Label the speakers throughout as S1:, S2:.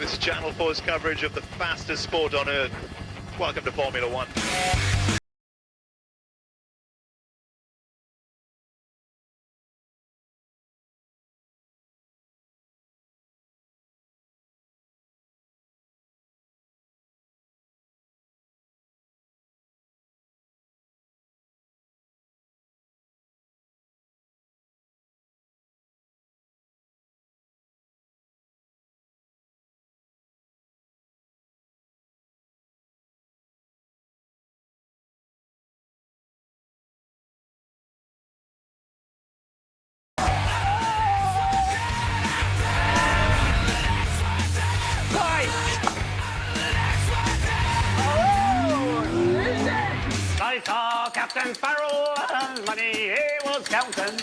S1: This is Channel 4's coverage of the fastest sport on earth. Welcome to Formula One.
S2: I saw Captain Farrell and money he was counting.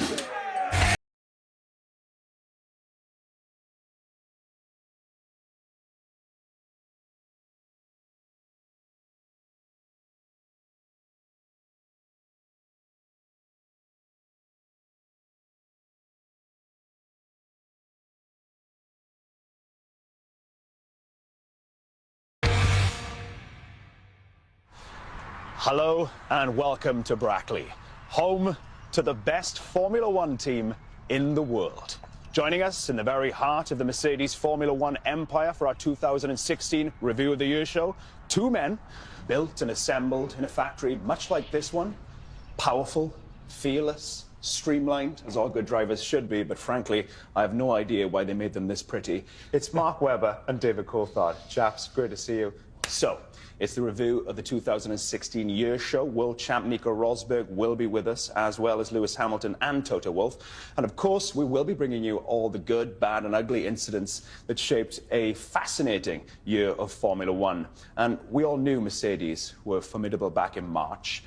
S3: Hello and welcome to Brackley, home to the best Formula One team in the world. Joining us in the very heart of the Mercedes Formula One empire for our 2016 Review of the Year show, two men built and assembled in a factory much like this one, powerful, fearless, streamlined, as all good drivers should be, but frankly, I have no idea why they made them this pretty. It's Mark Webber and David Coulthard. Chaps, great to see you. So, it's the review of the 2016 year show. World champ Nico Rosberg will be with us, as well as Lewis Hamilton and Toto Wolff. And of course, we will be bringing you all the good, bad and ugly incidents that shaped a fascinating year of Formula One. And we all knew Mercedes were formidable back in March.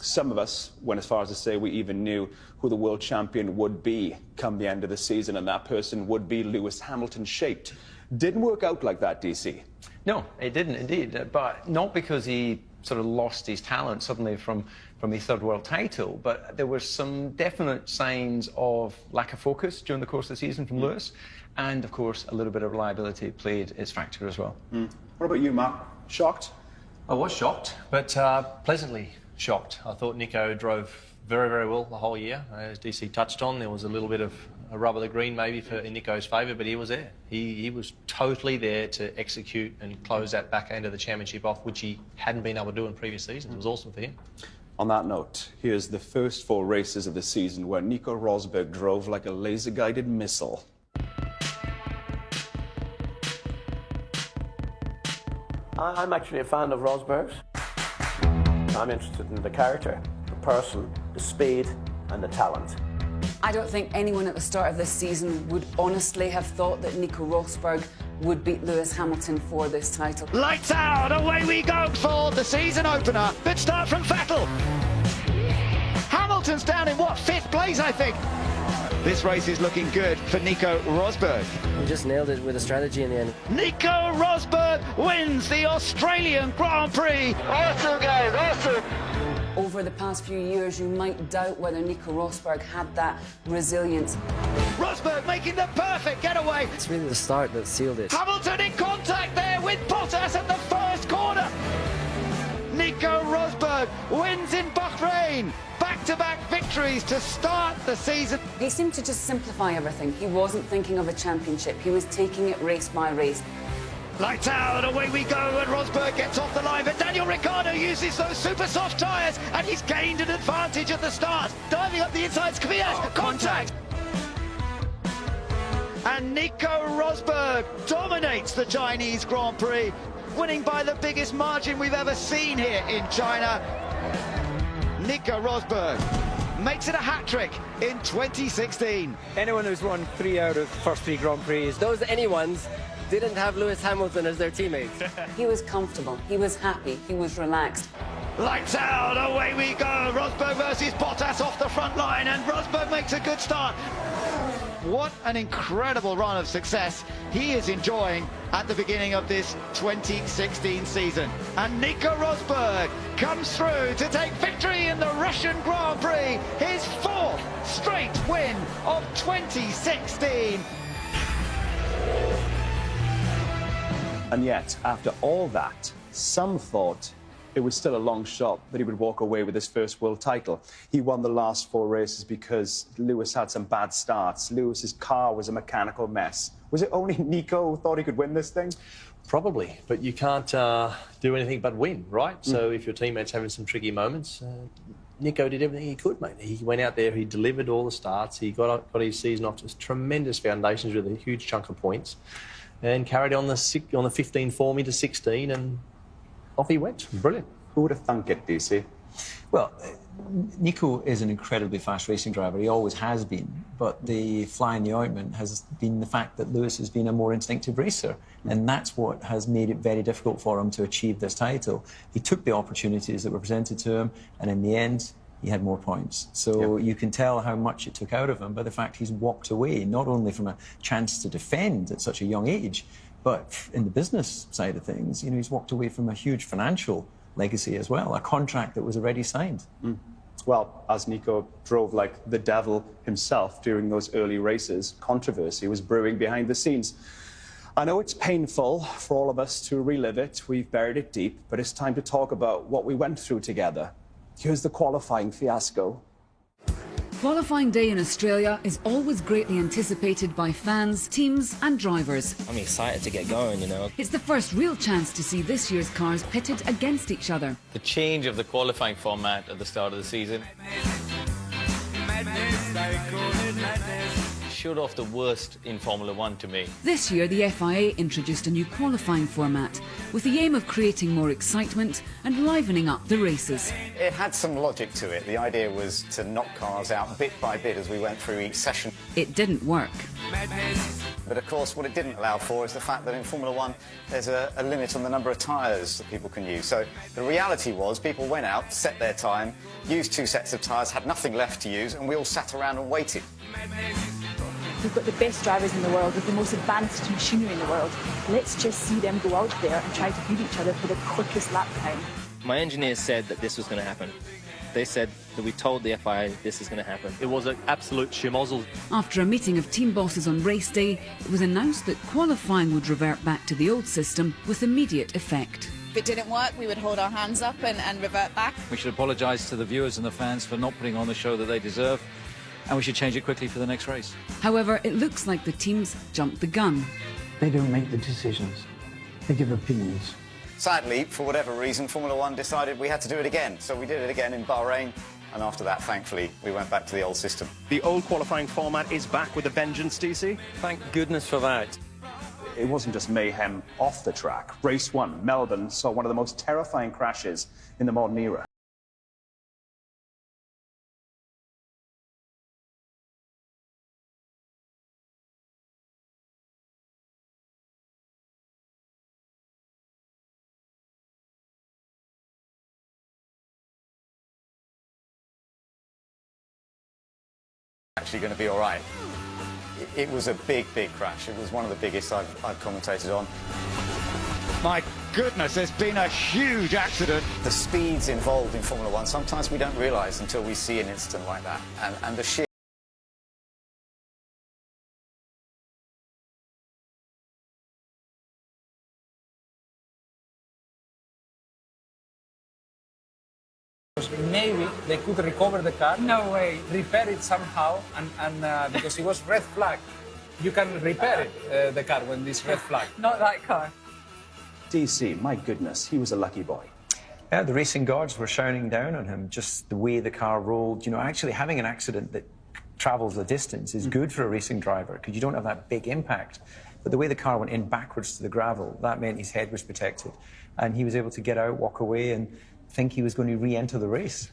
S3: Some of us went as far as to say we even knew who the world champion would be come the end of the season, and that person would be Lewis Hamilton shaped. Didn't work out like that, DC.
S4: No, it didn't indeed, but not because he sort of lost his talent suddenly from his third world title, but there were some definite signs of lack of focus during the course of the season from Lewis, and of course a little bit of reliability played its factor as well.
S3: What about you, Mark? Shocked?
S5: I was shocked, but pleasantly shocked. I thought Nico drove very, very well the whole year. As DC touched on, there was a little bit of a rub of the green maybe in Nico's favour, but he was there. He was totally there to execute and close that back end of the championship off, which he hadn't been able to do in previous seasons. It was awesome for him.
S3: On that note, here's the first 4 races of the season where Nico Rosberg drove like a laser-guided missile.
S6: I'm actually a fan of Rosberg's. I'm interested in the character, the person, the speed and the talent.
S7: I don't think anyone at the start of this season would honestly have thought that Nico Rosberg would beat Lewis Hamilton for this title.
S8: Lights out, away we go for the season opener. Good start from Vettel. Hamilton's down in what, 5th place, I think. This race is looking good for Nico Rosberg.
S9: He just nailed it with a strategy in the end.
S8: Nico Rosberg wins the Australian Grand Prix. Awesome, guys, awesome.
S7: Over the past few years, you might doubt whether Nico Rosberg had that resilience.
S8: Rosberg making the perfect getaway.
S9: It's really the start that sealed it.
S8: Hamilton in contact there with Bottas at the first corner. Nico Rosberg wins in Bahrain. Back-to-back victories to start the season.
S7: He seemed to just simplify everything. He wasn't thinking of a championship. He was taking it race by race.
S8: Lights out, away we go, and Rosberg gets off the line, but Daniel Ricciardo uses those super soft tyres, and he's gained an advantage at the start. Diving up the insides, Kvyat, contact! And Nico Rosberg dominates the Chinese Grand Prix, winning by the biggest margin we've ever seen here in China. Nico Rosberg makes it a hat-trick in 2016.
S9: Anyone who's won 3 out of the first 3 Grand Prix, those anyone's, didn't have Lewis Hamilton as their teammate.
S7: He was comfortable, he was happy, he was relaxed.
S8: Lights out, away we go. Rosberg versus Bottas off the front line, and Rosberg makes a good start. What an incredible run of success he is enjoying at the beginning of this 2016 season. And Nico Rosberg comes through to take victory in the Russian Grand Prix, his 4th straight win of 2016.
S3: And yet, after all that, some thought it was still a long shot that he would walk away with his first world title. He won the last 4 races because Lewis had some bad starts. Lewis's car was a mechanical mess. Was it only Nico who thought he could win this thing?
S5: Probably, but you can't do anything but win, right? So if your teammate's having some tricky moments, Nico did everything he could, mate. He went out there, he delivered all the starts, he got his season off to tremendous foundations with a huge chunk of points, and carried on the 15 for me to 16, and off he went. Brilliant.
S3: Who would have thunk it, DC?
S4: Well, Nico is an incredibly fast racing driver. He always has been. But the fly in the ointment has been the fact that Lewis has been a more instinctive racer. And that's what has made it very difficult for him to achieve this title. He took the opportunities that were presented to him, and in the end, he had more points. So you can tell how much it took out of him by the fact he's walked away, not only from a chance to defend at such a young age, but in the business side of things, you know, he's walked away from a huge financial legacy as well, a contract that was already signed.
S3: Well, as Nico drove like the devil himself during those early races, controversy was brewing behind the scenes. I know it's painful for all of us to relive it. We've buried it deep, but it's time to talk about what we went through together. Here's the qualifying fiasco.
S7: Qualifying day in Australia is always greatly anticipated by fans, teams and drivers.
S10: I'm excited to get going, you know.
S7: It's the first real chance to see this year's cars pitted against each other.
S11: The change of the qualifying format at the start of the season showed off the worst in Formula One to me.
S7: This year, the FIA introduced a new qualifying format with the aim of creating more excitement and livening up the races.
S12: It had some logic to it. The idea was to knock cars out bit by bit as we went through each session.
S7: It didn't work.
S12: But of course, what it didn't allow for is the fact that in Formula One, there's a limit on the number of tyres that people can use. So the reality was people went out, set their time, used 2 sets of tyres, had nothing left to use, and we all sat around and waited.
S13: We've got the best drivers in the world with the most advanced machinery in the world. Let's just see them go out there and try to beat each other for the quickest lap time.
S10: My engineers said that this was going to happen. They said that we told the FIA this is going to happen.
S5: It was an absolute schmozzle.
S7: After a meeting of team bosses on race day, it was announced that qualifying would revert back to the old system with immediate effect.
S14: If it didn't work, we would hold our hands up and revert back.
S15: We should apologise to the viewers and the fans for not putting on the show that they deserve, and we should change it quickly for the next race.
S7: However, it looks like the teams jumped the gun.
S16: They don't make the decisions. They give opinions.
S12: Sadly, for whatever reason, Formula One decided we had to do it again. So we did it again in Bahrain, and after that, thankfully, we went back to the old system.
S17: The old qualifying format is back with a vengeance, DC.
S10: Thank goodness for that.
S3: It wasn't just mayhem off the track. Race 1, Melbourne, saw one of the most terrifying crashes in the modern era.
S12: Actually going to be all right. It was a big crash. It was one of the biggest I've commentated on.
S8: My goodness, there's been a huge accident.
S12: The speeds involved in Formula One, sometimes we don't realise until we see an incident like that. And the sheer...
S9: Maybe they could recover the car. No way. Repair it somehow, and because it was red flag, you can repair it, the car when it's red flag. Not that car.
S3: DC, my goodness, he was a lucky boy.
S4: Yeah, the racing gods were shouting down on him, just the way the car rolled. You know, actually having an accident that travels a distance is good for a racing driver because you don't have that big impact. But the way the car went in backwards to the gravel, that meant his head was protected. And he was able to get out, walk away, and think he was going to re-enter the race.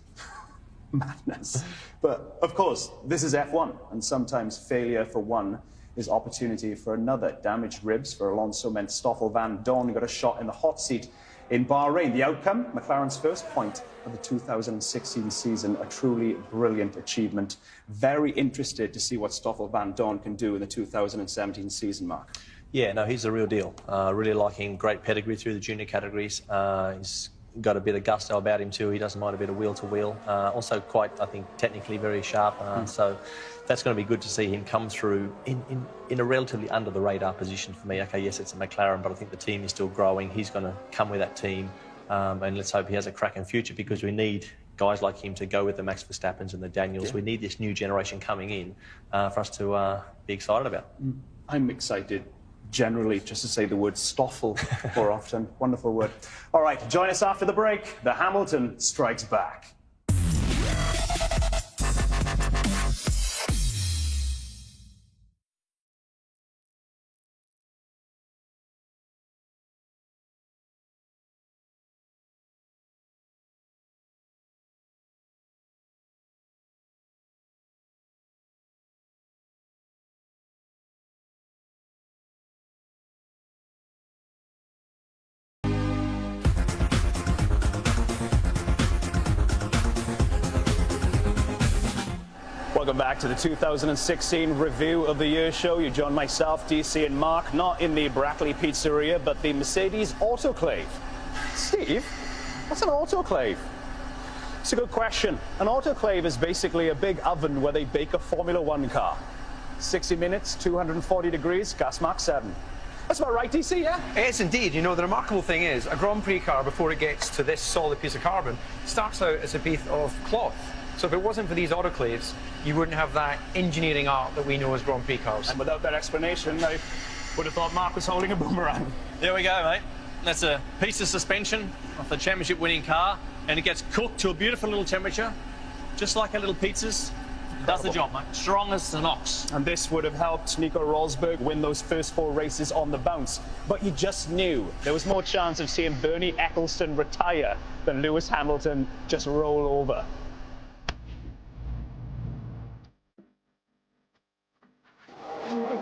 S3: Madness. But, of course, this is F1, and sometimes failure for one is opportunity for another. Damaged ribs for Alonso meant Stoffel Van Dorn got a shot in the hot seat in Bahrain. The outcome, McLaren's first point of the 2016 season, a truly brilliant achievement. Very interested to see what Stoffel Van Dorn can do in the 2017 season, Mark.
S5: Yeah, no, he's the real deal. Really like him. Great pedigree through the junior categories. He's got a bit of gusto about him too. He doesn't mind a bit of wheel-to-wheel. Also quite, I think, technically very sharp. So that's going to be good to see him come through in a relatively under-the-radar position for me. OK, yes, it's a McLaren, but I think the team is still growing. He's going to come with that team, and let's hope he has a cracking future, because we need guys like him to go with the Max Verstappens and the Daniels.
S3: Yeah.
S5: We need this new generation coming in for us to be excited about.
S3: I'm excited, generally, just to say the word Stoffel more often. Wonderful word. All right, join us after the break. The Hamilton strikes back. Welcome back to the 2016 Review of the Year show. You join myself, DC, and Mark, not in the Brackley Pizzeria, but the Mercedes Autoclave. Steve, what's an autoclave? It's a good question. An autoclave is basically a big oven where they bake a Formula One car. 60 minutes, 240 degrees, gas mark 7. That's about right, DC, yeah?
S4: It is indeed. You know, the remarkable thing is, a Grand Prix car, before it gets to this solid piece of carbon, starts out as a piece of cloth. So if it wasn't for these autoclaves, you wouldn't have that engineering art that we know as Grand Prix cars.
S3: And without that explanation, I would have thought Mark was holding a boomerang.
S5: There we go, mate. That's a piece of suspension of the championship-winning car, and it gets cooked to a beautiful little temperature, just like our little pizzas. It does the job, mate. Strong as an ox.
S3: And this would have helped Nico Rosberg win those first 4 races on the bounce. But you just knew there was more chance of seeing Bernie Ecclestone retire than Lewis Hamilton just roll over.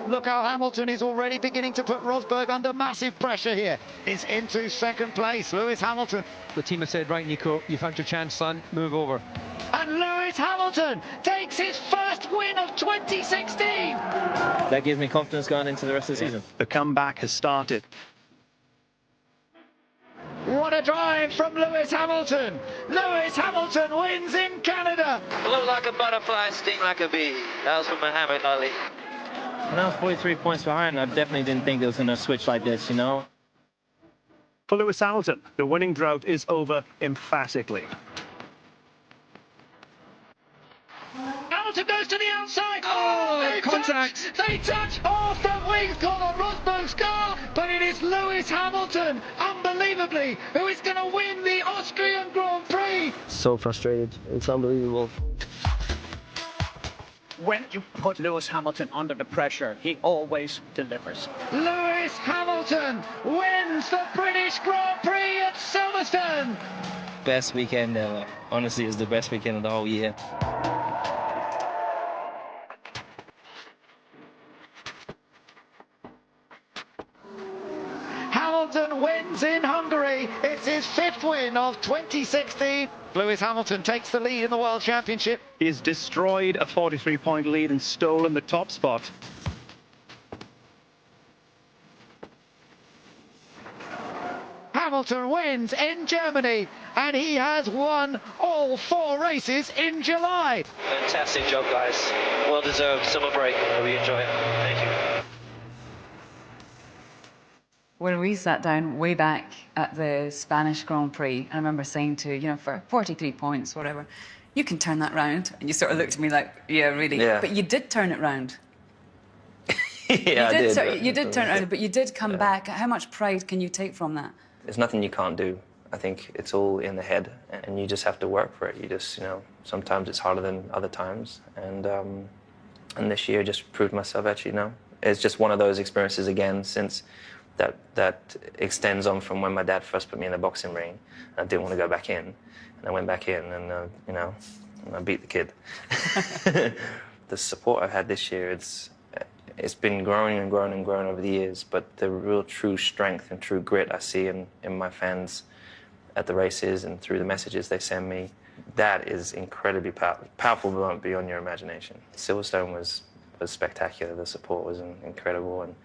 S8: Look how Hamilton is already beginning to put Rosberg under massive pressure here. He's into second place, Lewis Hamilton.
S18: The team has said, right, Nico, you've had your chance, son, move over.
S8: And Lewis Hamilton takes his first win of 2016.
S10: That gives me confidence going into the rest of the season.
S17: The comeback has started.
S8: What a drive from Lewis Hamilton. Lewis Hamilton wins in Canada.
S19: Flew like a butterfly, sting like a bee. That was from Muhammad Ali.
S10: When I was 43 points behind, I definitely didn't think it was going to switch like this, you know?
S17: For Lewis Hamilton, the winning drought is over emphatically.
S8: Hamilton goes to the outside. Oh,
S18: contact.
S8: They touch. Oh, front wings gone on Rosberg's car. But it is Lewis Hamilton, unbelievably, who is going to win the Austrian Grand Prix.
S20: So frustrated. It's unbelievable.
S9: When you put Lewis Hamilton under the pressure, he always delivers.
S8: Lewis Hamilton wins the British Grand Prix at Silverstone.
S10: Best weekend ever. Honestly, it was the best weekend of the whole year.
S8: Hamilton wins in Hungary. It's his 5th win of 2016. Lewis Hamilton takes the lead in the World Championship.
S17: He has destroyed a 43-point lead and stolen the top spot.
S8: Hamilton wins in Germany, and he has won all 4 races in July.
S19: Fantastic job, guys. Well deserved summer break. Hope you enjoy it. Thank you.
S7: When we sat down way back at the Spanish Grand Prix, I remember saying to you, for 43 points, whatever, you can turn that round. And you sort of looked at me like, yeah, really.
S10: Yeah.
S7: But you did turn it round.
S10: Yeah, I did.
S7: You did turn it around, but you did come back. How much pride can you take from that?
S10: There's nothing you can't do. I think it's all in the head, and you just have to work for it. You just, sometimes it's harder than other times. And this year just proved myself actually, it's just one of those experiences again since that extends on from when my dad first put me in the boxing ring. I didn't want to go back in, and I went back in, and and I beat the kid. The support I've had this year, it's been growing and growing and growing over the years, but the real true strength and true grit I see in my fans at the races and through the messages they send me, that is incredibly powerful beyond your imagination. Silverstone was spectacular. The support was incredible, and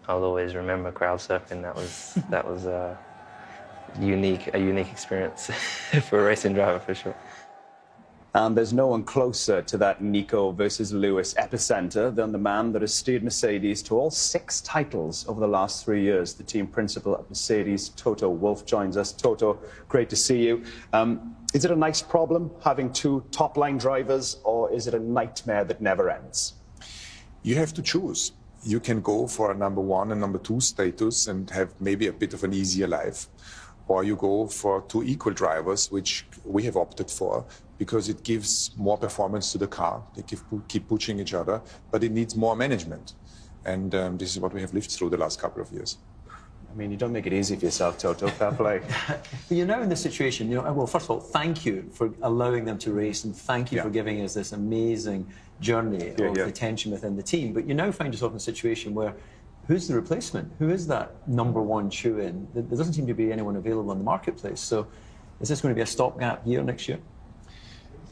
S10: I'll always remember crowd surfing. That was a unique experience for a racing driver, for sure.
S3: And there's no one closer to that Nico versus Lewis epicenter than the man that has steered Mercedes to all 6 titles over the last 3 years. The team principal at Mercedes, Toto Wolff, joins us. Toto, great to see you. Is it a nice problem having 2 top-line drivers, or is it a nightmare that never ends?
S21: You have to choose. You can go for a number 1 and number 2 status and have maybe a bit of an easier life, or you go for 2 equal drivers, which we have opted for, because it gives more performance to the car. They keep pushing each other, but it needs more management. And this is what we have lived through the last couple of years.
S3: I mean, you don't make it easy for yourself, Toto. Fair play.
S4: You're now in this situation, well, first of all, thank you for allowing them to race, and thank you for giving us this amazing journey of the tension within the team. But you now find yourself in a situation where who's the replacement? Who is that number 1 shoe-in? There doesn't seem to be anyone available in the marketplace. So is this going to be a stopgap year next year?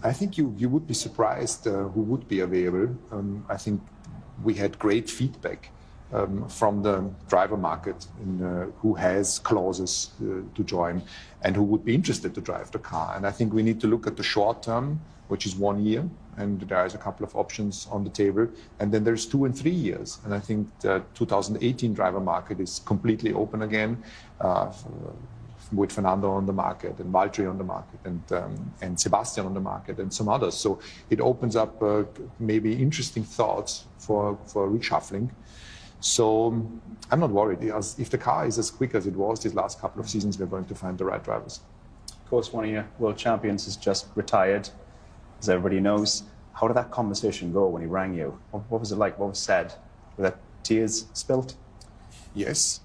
S21: I think you would be surprised who would be available. I think we had great feedback from the driver market who has clauses to join and who would be interested to drive the car. And I think we need to look at the short term, which is 1 year, and there is a couple of options on the table. And then there's 2 and 3 years. And I think the 2018 driver market is completely open again, with Fernando on the market and Valtteri on the market and Sebastian on the market and some others. So it opens up maybe interesting thoughts for reshuffling. So I'm not worried. If the car is as quick as it was these last couple of seasons, we're going to find the right drivers.
S3: Of course, one of your world champions has just retired, as everybody knows. How did that conversation go when he rang you? What was it like? What was said? Were there tears spilt?
S21: Yes.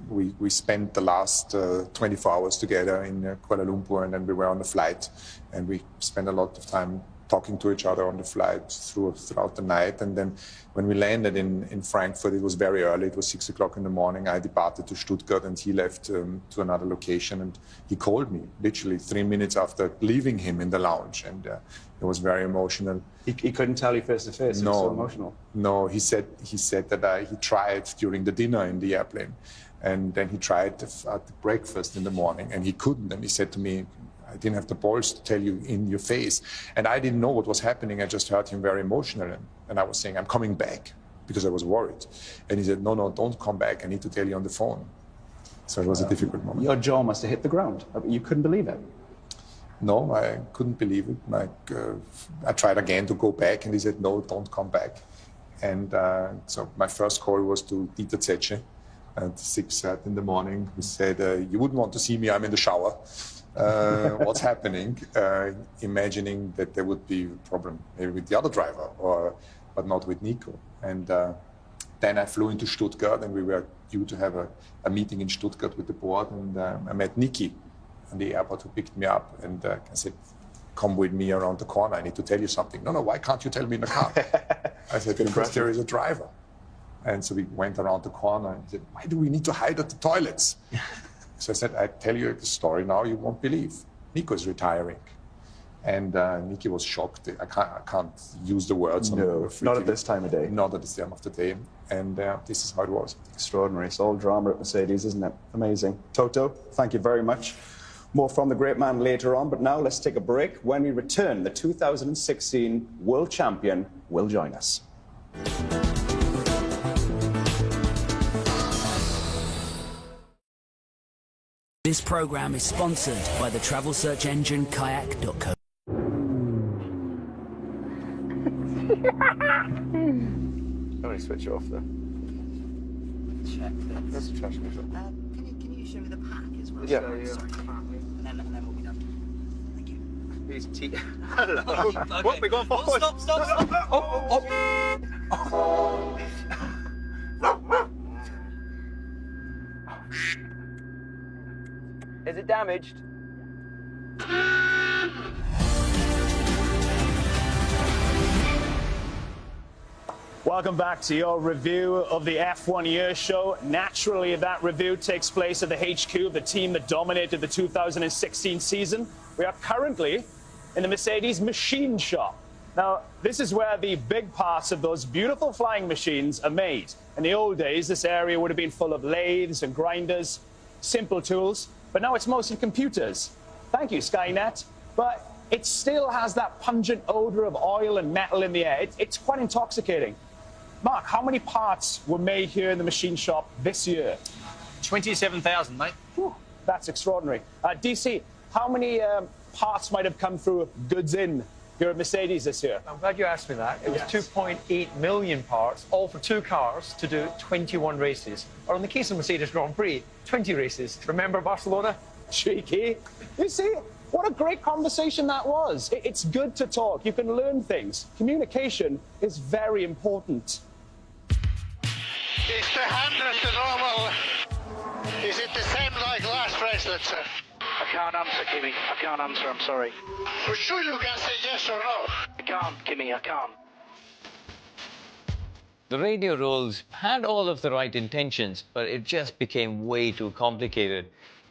S21: We spent the last 24 hours together in Kuala Lumpur, and then we were on the flight, and we spent a lot of time talking to each other on the flight throughout the night. And then when we landed in Frankfurt, it was very early. It was 6 o'clock in the morning. I departed to Stuttgart, and he left to another location. And he called me literally 3 minutes after leaving him in the lounge, and it was very emotional.
S3: He couldn't tell you face to face. It was so emotional.
S21: No, he said that he tried during the dinner in the airplane, and then he tried at the breakfast in the morning, and he couldn't. And he said to me, I didn't have the balls to tell you in your face. And I didn't know what was happening. I just heard him very emotional. And I was saying, I'm coming back, because I was worried. And he said, no, don't come back. I need to tell you on the phone. So it was a difficult moment.
S3: Your jaw must have hit the ground. You couldn't believe it.
S21: No, I couldn't believe it. I tried again to go back, and he said, no, don't come back. And so my first call was to Dieter Zetsche at 6 in the morning. He said, you wouldn't want to see me, I'm in the shower. What's happening, imagining that there would be a problem maybe with the other driver, but not with Nico. And then I flew into Stuttgart, and we were due to have a meeting in Stuttgart with the board, and I met Niki at the airport, who picked me up, and I said, come with me around the corner, I need to tell you something. No, why can't you tell me in the car? I said, because there is a driver. And so we went around the corner, and he said, why do we need to hide at the toilets? So I said, I tell you the story now, you won't believe. Nico is retiring. And Niki was shocked. I can't use the words.
S3: No, not at this time of day.
S21: Not at this time of the day. And this is how it was.
S3: Extraordinary. It's all drama at Mercedes, isn't it? Amazing. Toto, thank you very much. More from the great man later on, but now let's take a break. When we return, the 2016 world champion will join us.
S22: This program is sponsored by the travel search engine kayak.co.
S12: I'm going to switch it off there.
S22: Check this.
S12: That's a trash can.
S22: Can you show me the pack as well?
S12: Yeah.
S22: Sorry, and then we'll be done. Thank you.
S12: Here's T. Hello. Okay. What, we're going forward?
S22: Oh, stop.
S12: Oh. Is it damaged?
S3: Welcome back to your review of the F1 Year Show. Naturally, that review takes place at the HQ of the team that dominated the 2016 season. We are currently in the Mercedes machine shop. Now, this is where the big parts of those beautiful flying machines are made. In the old days, this area would have been full of lathes and grinders. simple tools, but now it's mostly computers. Thank you, Skynet. But it still has that pungent odor of oil and metal in the air. It's quite intoxicating. Mark, how many parts were made here in the machine shop this year?
S5: 27,000, mate.
S3: Whew, that's extraordinary. DC, how many parts might have come through goods in here at Mercedes this year?
S4: I'm glad you asked me that. It was 2.8 million parts, all for 2 cars to do 21 races. Or in the case of Mercedes Grand Prix, 20 races. Remember Barcelona?
S3: Cheeky. You see, what a great conversation that was. It's good to talk. You can learn things. Communication is very important.
S1: Is the handle the normal? Is it the same like last race, let's say?
S19: I can't answer, Kimmy. I can't answer, I'm sorry.
S1: For sure you can say yes or no.
S19: I can't, Kimmy, I can't.
S11: The radio rules had all of the right intentions, but it just became way too complicated.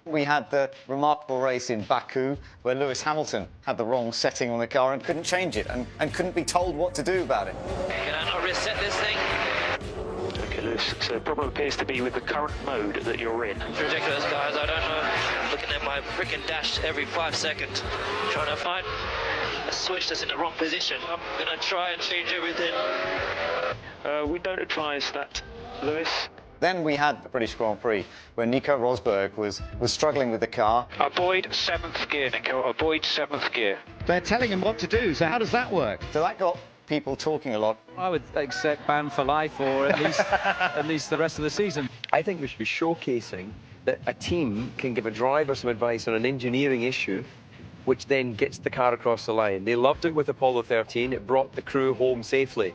S12: We had the remarkable race in Baku where Lewis Hamilton had the wrong setting on the car and couldn't change it and couldn't be told what to do about it.
S19: Can I not reset this thing?
S2: Okay, Lewis, so the problem appears to be with the current mode that you're in.
S19: It's ridiculous, guys. I don't know. Looking at my freaking dash every 5 seconds, trying to find a switch that's in the wrong position. I'm gonna try and change everything.
S2: We don't advise that, Lewis.
S12: Then we had the British Grand Prix where Nico Rosberg was struggling with the car.
S2: Avoid 7th gear, Nico. Avoid 7th gear.
S8: They're telling him what to do, so how does that work?
S12: So that got people talking a lot.
S15: I would accept ban for life, or at least the rest of the season.
S23: I think we should be showcasing that a team can give a driver some advice on an engineering issue, which then gets the car across the line. They loved it with Apollo 13. It brought the crew home safely.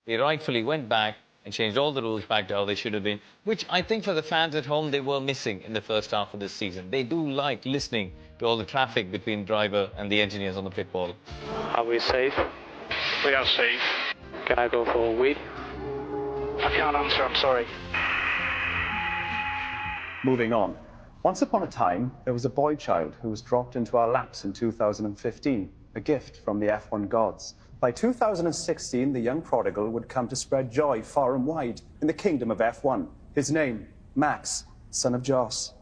S11: They rightfully went back and changed all the rules back to how they should have been, which I think for the fans at home, they were missing in the first half of this season. They do like listening to all the traffic between driver and the engineers on the pit wall.
S2: Are we safe?
S19: We are safe.
S2: Can I go for a wheel?
S19: I can't answer, I'm sorry.
S3: Moving on. Once upon a time, there was a boy child who was dropped into our laps in 2015, a gift from the F1 gods. By 2016, the young prodigal would come to spread joy far and wide in the kingdom of F1. His name, Max, son of Jos.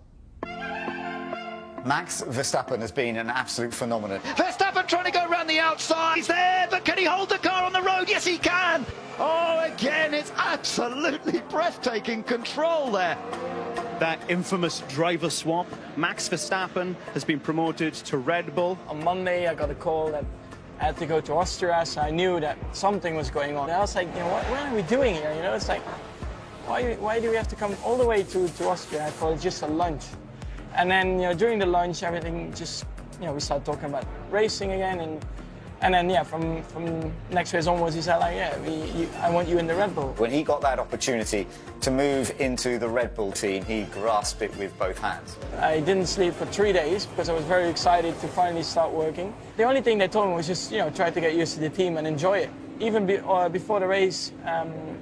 S12: Max Verstappen has been an absolute phenomenon.
S8: Verstappen trying to go around the outside. He's there, but can he hold the car on the road? Yes, he can. Oh, again, it's absolutely breathtaking control there.
S17: That infamous driver swap. Max Verstappen has been promoted to Red Bull.
S24: On Monday, I got a call that I had to go to Austria, so I knew that something was going on. And I was like, you know, what are we doing here? You know, it's like, why do we have to come all the way to Austria? I thought it's just a lunch. And then, you know, during the lunch, everything just, you know, we started talking about racing again. And then, yeah, from next race onwards, he said, like, yeah, I want you in the Red Bull.
S12: When he got that opportunity to move into the Red Bull team, he grasped it with both hands.
S24: I didn't sleep for 3 days because I was very excited to finally start working. The only thing they told me was just, you know, try to get used to the team and enjoy it. Even before the race,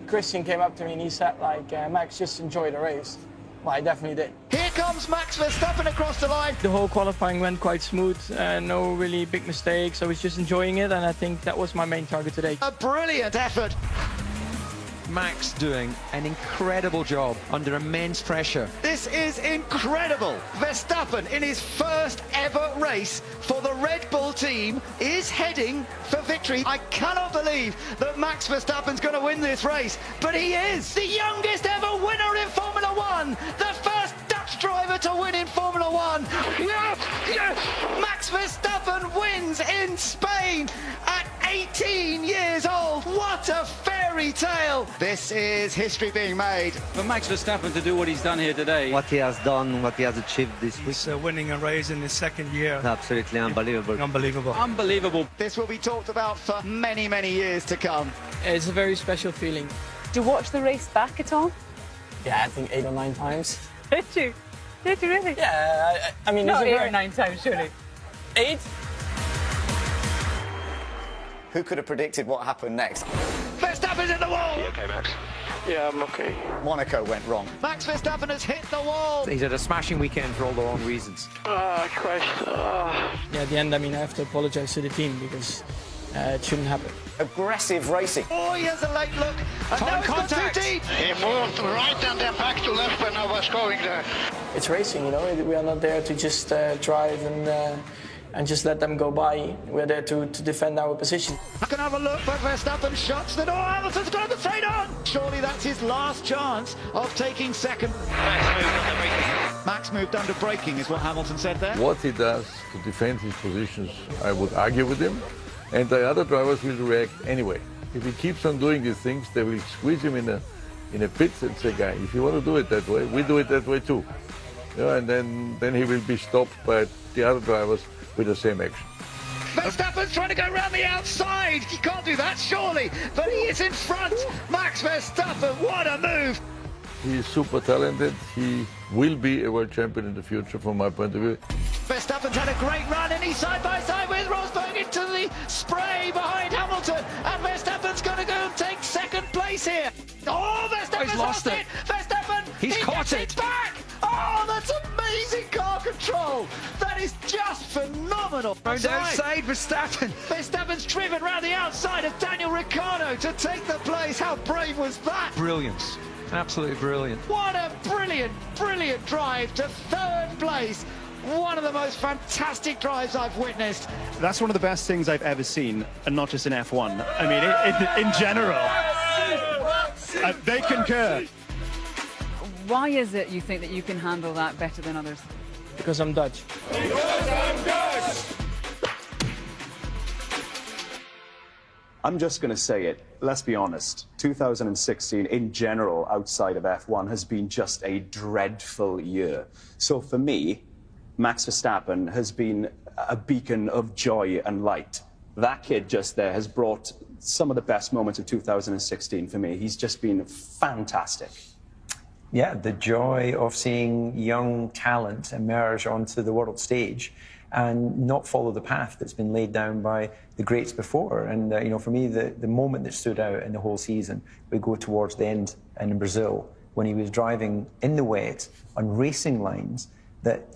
S24: Christian came up to me and he said, like, Max, just enjoy the race. Well, I definitely did.
S8: Here comes Max Verstappen across the line.
S24: The whole qualifying went quite smooth, no really big mistakes. I was just enjoying it, and I think that was my main target today.
S8: A brilliant effort.
S23: Max doing an incredible job under immense pressure.
S8: This is incredible. Verstappen, in his first ever race for the Red Bull team, is heading for victory. I cannot believe that Max Verstappen's going to win this race, but he is the youngest ever winner in Formula One, the first Dutch driver to win in Formula One. Yes, yes. Max Verstappen wins in Spain at 18 years old. What a fairy tale. This is history being made.
S15: For Max Verstappen to do what he's done here today.
S20: What he has done, what he has achieved this week.
S25: He's winning a race in his second year.
S20: Absolutely unbelievable.
S25: Unbelievable.
S15: Unbelievable.
S8: This will be talked about for many, many years to come.
S24: It's a very special feeling.
S13: Do you watch the race back at all?
S24: Yeah, I think 8 or 9 times.
S13: Did you? Did you really?
S24: Yeah, I mean...
S13: Not 8 or 9 times, surely.
S24: 8?
S12: Who could have predicted what happened next?
S8: Verstappen's in the wall!
S2: You okay, Max? Yeah, I'm okay.
S12: Monaco went wrong.
S8: Max Verstappen has hit the wall!
S23: He's had a smashing weekend for all the wrong reasons.
S2: I crashed.
S24: Yeah, at the end, I mean, I have to apologize to the team because it shouldn't happen.
S12: aggressive racing.
S8: Oh, he has a late look. And now it's gone too deep.
S1: He moved right and then back to left when I was going there.
S24: It's racing, you know. We are not there to just drive and just let them go by. We're there to defend our position.
S8: I can have a look, but Verstappen shuts the door. Hamilton's got the straight on. Surely that's his last chance of taking second. Max moved under braking, is what Hamilton said there.
S6: What he does to defend his positions, I would argue with him, and the other drivers will react anyway. If he keeps on doing these things, they will squeeze him in a pit and say, guy, if you want to do it that way, we do it that way too. You know, and then he will be stopped by the other drivers with the same action.
S8: Verstappen's trying to go around the outside. He can't do that, surely. But he is in front. Max Verstappen, what a move.
S6: He is super talented. He will be a world champion in the future from my point of view.
S8: Verstappen's had a great run and he's side by side with Rosberg into the spray behind Hamilton. And Verstappen's going to go and take second place here. Oh, Verstappen's lost it. Verstappen,
S23: He's caught it.
S8: It's back. Oh, that's amazing car control. That is just phenomenal.
S23: Round outside Verstappen.
S8: Verstappen's driven round the outside of Daniel Ricciardo to take the place. How brave was that?
S23: Brilliance. Absolutely brilliant.
S8: What a brilliant, brilliant drive to third place. One of the most fantastic drives I've witnessed.
S17: That's one of the best things I've ever seen, and not just in F1. I mean, in general. They concur.
S7: Why is it you think that you can handle that better than others?
S24: Because I'm Dutch.
S3: I'm just going to say it. Let's be honest. 2016, in general, outside of F1, has been just a dreadful year. So for me, Max Verstappen has been a beacon of joy and light. That kid just there has brought some of the best moments of 2016 for me. He's just been fantastic.
S4: Yeah, the joy of seeing young talent emerge onto the world stage and not follow the path that's been laid down by the greats before. And, you know, for me, the moment that stood out in the whole season, we go towards the end and in Brazil, when he was driving in the wet on racing lines that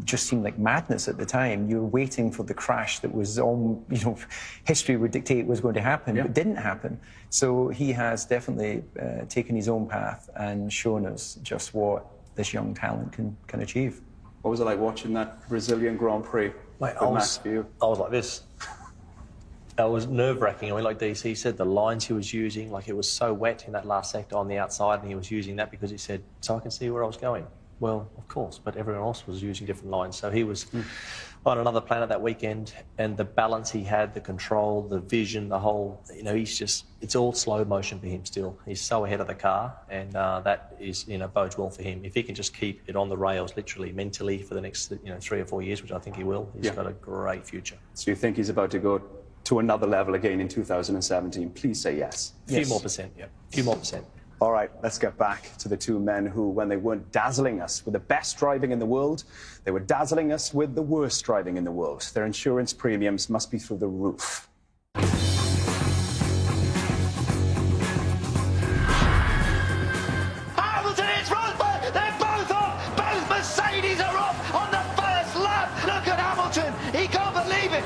S4: just seemed like madness at the time. You were waiting for the crash that was all, you know, history would dictate was going to happen, but didn't happen. So he has definitely taken his own path and shown us just what this young talent can achieve.
S3: What was it like watching that Brazilian Grand Prix?
S5: Mate, I was like this. It was nerve-wracking. I mean, like DC said, the lines he was using, like it was so wet in that last sector on the outside, and he was using that because he said, so I can see where I was going. Well, of course, but everyone else was using different lines. So he was on another planet that weekend, and the balance he had, the control, the vision, the whole, you know, he's just, it's all slow motion for him still. He's so ahead of the car, and that is, you know, bodes well for him. If he can just keep it on the rails, literally, mentally, for the next, you know, 3 or 4 years, which I think he will, he's got a great future.
S3: So you think he's about to go to another level again in 2017? Please say yes.
S5: A few more percent, yeah. A few more percent.
S3: All right, let's get back to the two men who, when they weren't dazzling us with the best driving in the world, they were dazzling us with the worst driving in the world. Their insurance premiums must be through the roof.
S8: Hamilton, it's Rosberg! They're both off! Both Mercedes are off on the first lap! Look at Hamilton! He can't believe it!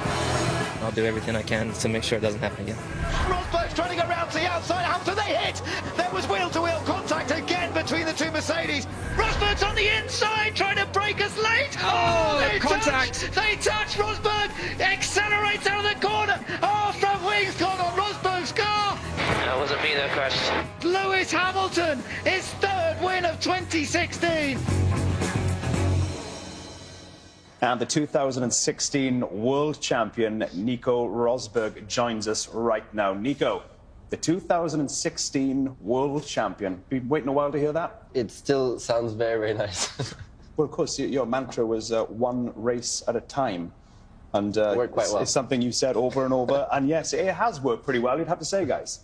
S10: I'll do everything I can to make sure it doesn't happen again.
S8: Rosberg's trying to go round to the outside. Hamilton, they hit! There was wheel-to-wheel contact again between the two Mercedes. Rosberg's on the inside, trying to break us late. Oh, they
S23: contact!
S8: They touch. Rosberg accelerates out of the corner. Oh, front wings gone on Rosberg's car.
S19: That wasn't me that crashed.
S8: Lewis Hamilton, his third win of 2016.
S3: And the 2016 world champion, Nico Rosberg, joins us right now. Nico, the 2016 world champion. Been waiting a while to hear that?
S10: It still sounds very, very nice.
S3: Well, of course, your mantra was one race at a time. And
S10: worked quite well.
S3: It's something you said over and over. And yes, it has worked pretty well, you'd have to say, guys.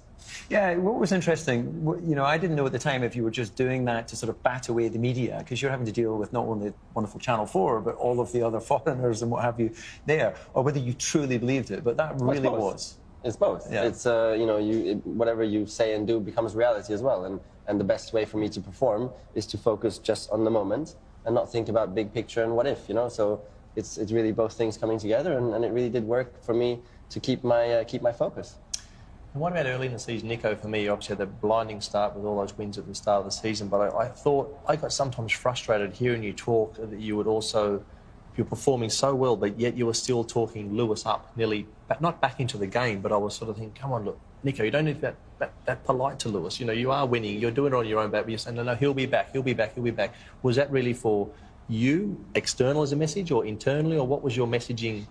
S4: Yeah, what was interesting, you know, I didn't know at the time if you were just doing that to sort of bat away the media, because you're having to deal with not only wonderful Channel 4, but all of the other foreigners and what have you there, or whether you truly believed it. But that really was.
S10: It's both. Yeah. It's, you know, whatever you say and do becomes reality as well. And the best way for me to perform is to focus just on the moment and not think about big picture and what if, you know. So it's really both things coming together, and it really did work for me to keep my focus.
S5: And what about early in the season, Nico? For me, you obviously had that blinding start with all those wins at the start of the season, but I thought I got sometimes frustrated hearing you talk that you would also, you're performing so well, but yet you were still talking Lewis up nearly, not back into the game, but I was sort of thinking, come on, look, Nico, you don't need to be that polite to Lewis. You know, you are winning, you're doing it on your own back, but you're saying, no, he'll be back, he'll be back, he'll be back. Was that really for you, external as a message, or internally, or what was your messaging?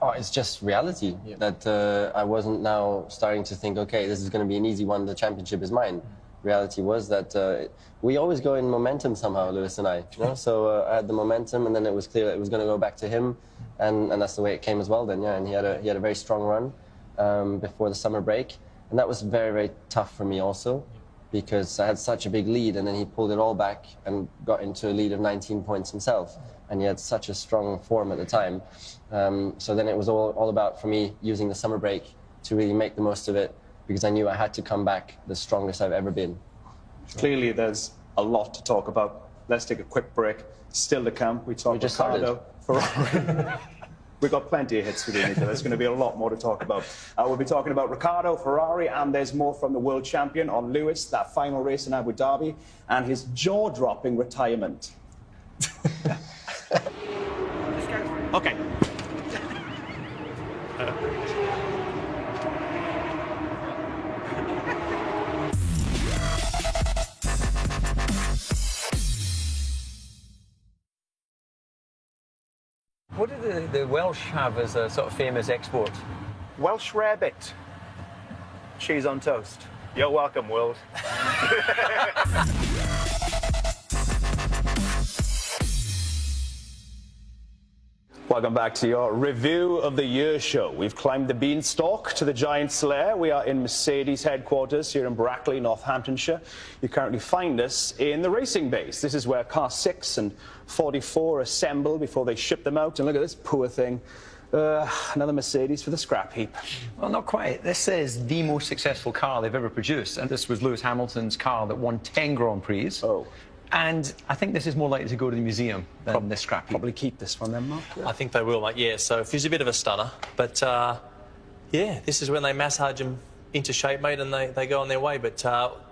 S9: Oh, it's just reality that I wasn't now starting to think, okay, this is going to be an easy one, the championship is mine. Reality was that we always go in momentum somehow, Lewis and I, you know? So I had the momentum, and then it was clear that it was going to go back to him, and that's the way it came as well then, yeah. And he had a very strong run before the summer break, and that was very, very tough for me also, because I had such a big lead, and then he pulled it all back and got into a lead of 19 points himself. And he had such a strong form at the time. So then it was all about, for me, using the summer break to really make the most of it, because I knew I had to come back the strongest I've ever been.
S3: Clearly, there's a lot to talk about. Let's take a quick break. Still to come, we talk Ricardo, Ferrari. We've got plenty of hits for you, Nico. There's going to be a lot more to talk about. We'll be talking about Ricardo, Ferrari, and there's more from the world champion on Lewis, that final race in Abu Dhabi, and his jaw-dropping retirement. Okay.
S23: What do the Welsh have as a sort of famous export?
S3: Welsh rarebit. Cheese on toast. You're welcome, world. Welcome back to your Review of the Year show. We've climbed the beanstalk to the Giant's Lair. We are in Mercedes headquarters here in Brackley, Northamptonshire. You currently find us in the racing base. This is where car 6 and 44 assemble before they ship them out. And look at this poor thing. Another Mercedes for the scrap heap.
S4: Well, not quite. This is the most successful car they've ever produced. And this was Lewis Hamilton's car that won 10 Grand Prix.
S3: Oh.
S4: And I think this is more likely to go to the museum than this scrap heap.
S3: Probably keep this one then, Mark. Yeah.
S5: I think they will, mate, yeah. So it's a bit of a stunner, but yeah, this is when they massage them into shape, mate, and they go on their way. But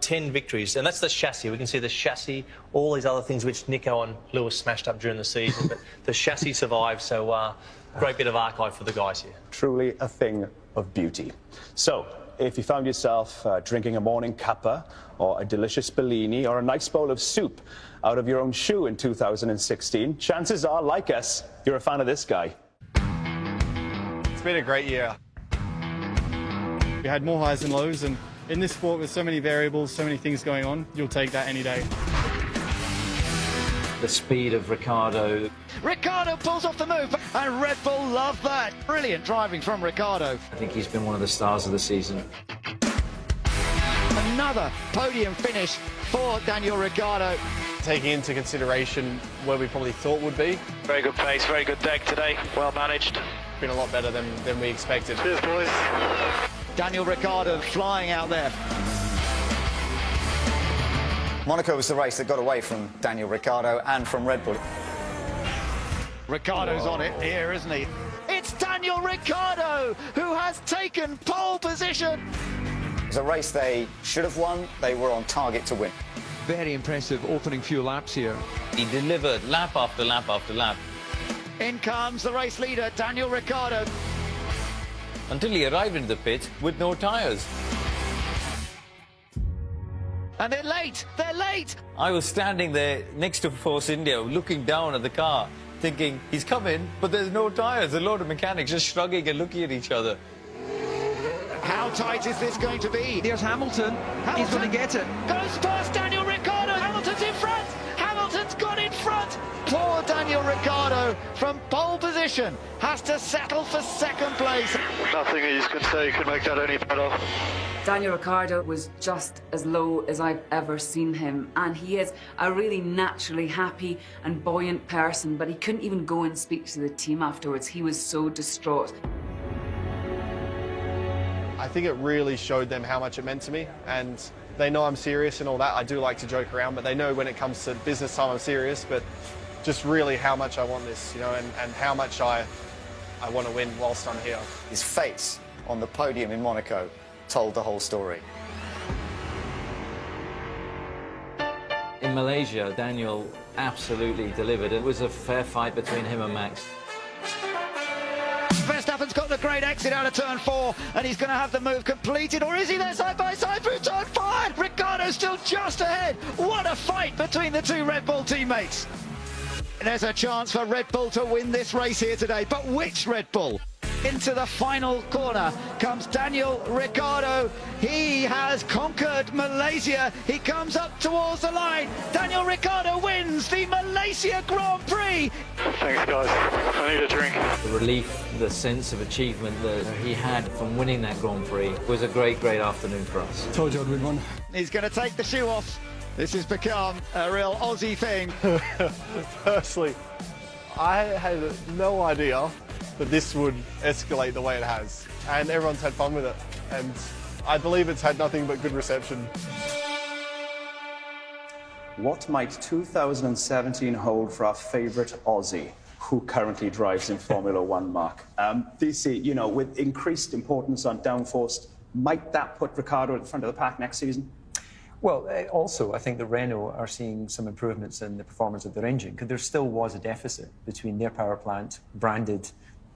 S5: 10 victories, and that's the chassis. We can see the chassis, all these other things which Nico and Lewis smashed up during the season, but the chassis survived, so great bit of archive for the guys here.
S3: Truly a thing of beauty. So, if you found yourself drinking a morning cuppa or a delicious Bellini or a nice bowl of soup out of your own shoe in 2016, chances are, like us, you're a fan of this guy.
S17: It's been a great year. We had more highs and lows, and in this sport with so many variables, so many things going on, you'll take that any day.
S15: The speed of Ricardo.
S8: Ricardo pulls off the move, and Red Bull love that. Brilliant driving from Ricardo.
S15: I think he's been one of the stars of the season.
S8: Another podium finish for Daniel Ricciardo.
S5: Taking into consideration where we probably thought would be.
S19: Very good pace, very good deck today, well managed.
S5: Been a lot better than we expected.
S19: Cheers, boys.
S8: Daniel Ricciardo flying out there.
S12: Monaco was the race that got away from Daniel Ricciardo and from Red Bull.
S8: Ricciardo's on it here, isn't he? It's Daniel Ricciardo who has taken pole position.
S12: It was a race they should have won. They were on target to win.
S14: Very impressive opening few laps here.
S11: He delivered lap after lap after lap.
S8: In comes the race leader, Daniel Ricciardo.
S11: Until he arrived in the pit with no tyres.
S8: And they're late, they're late.
S11: I was standing there next to Force India, looking down at the car, thinking, he's coming, but there's no tyres. A load of mechanics just shrugging and looking at each other.
S8: How tight is this going to be?
S14: There's Hamilton. He's going to get it.
S8: Goes past Daniel Ricciardo. Hamilton's in front. Hamilton's got in front. Poor Daniel Ricciardo from pole position has to settle for second place.
S19: Nothing you can say could make that any better.
S7: Daniel Ricciardo was just as low as I've ever seen him, and he is a really naturally happy and buoyant person, but he couldn't even go and speak to the team afterwards. He was so distraught.
S5: I think it really showed them how much it meant to me, and they know I'm serious and all that. I do like to joke around, but they know when it comes to business time I'm serious, but just really how much I want this, you know, and how much I want to win whilst I'm here.
S12: His face on the podium in Monaco told the whole story.
S15: In Malaysia, Daniel absolutely delivered. It was a fair fight between him and Max.
S8: Verstappen's got the great exit out of turn 4, and he's going to have the move completed, or is he there side by side through turn 5? Ricciardo's still just ahead. What a fight between the two Red Bull teammates. There's a chance for Red Bull to win this race here today, but which Red Bull? Into the final corner comes Daniel Ricciardo. He has conquered Malaysia. He comes up towards the line. Daniel Ricciardo wins the Malaysia Grand Prix.
S2: Thanks, guys. I need a drink.
S15: The relief, the sense of achievement that he had from winning that Grand Prix was a great, great afternoon for us.
S17: Told you I'd win one.
S8: He's going to take the shoe off. This has become a real Aussie thing.
S16: Firstly, I had no idea that this would escalate the way it has, and everyone's had fun with it, and I believe it's had nothing but good reception.
S3: What might 2017 hold for our favourite Aussie, who currently drives in Formula One, Mark? DC, you know, with increased importance on downforce, might that put Ricciardo at the front of the pack next season?
S4: Well, also, I think that Renault are seeing some improvements in the performance of their engine, because there still was a deficit between their power plant, branded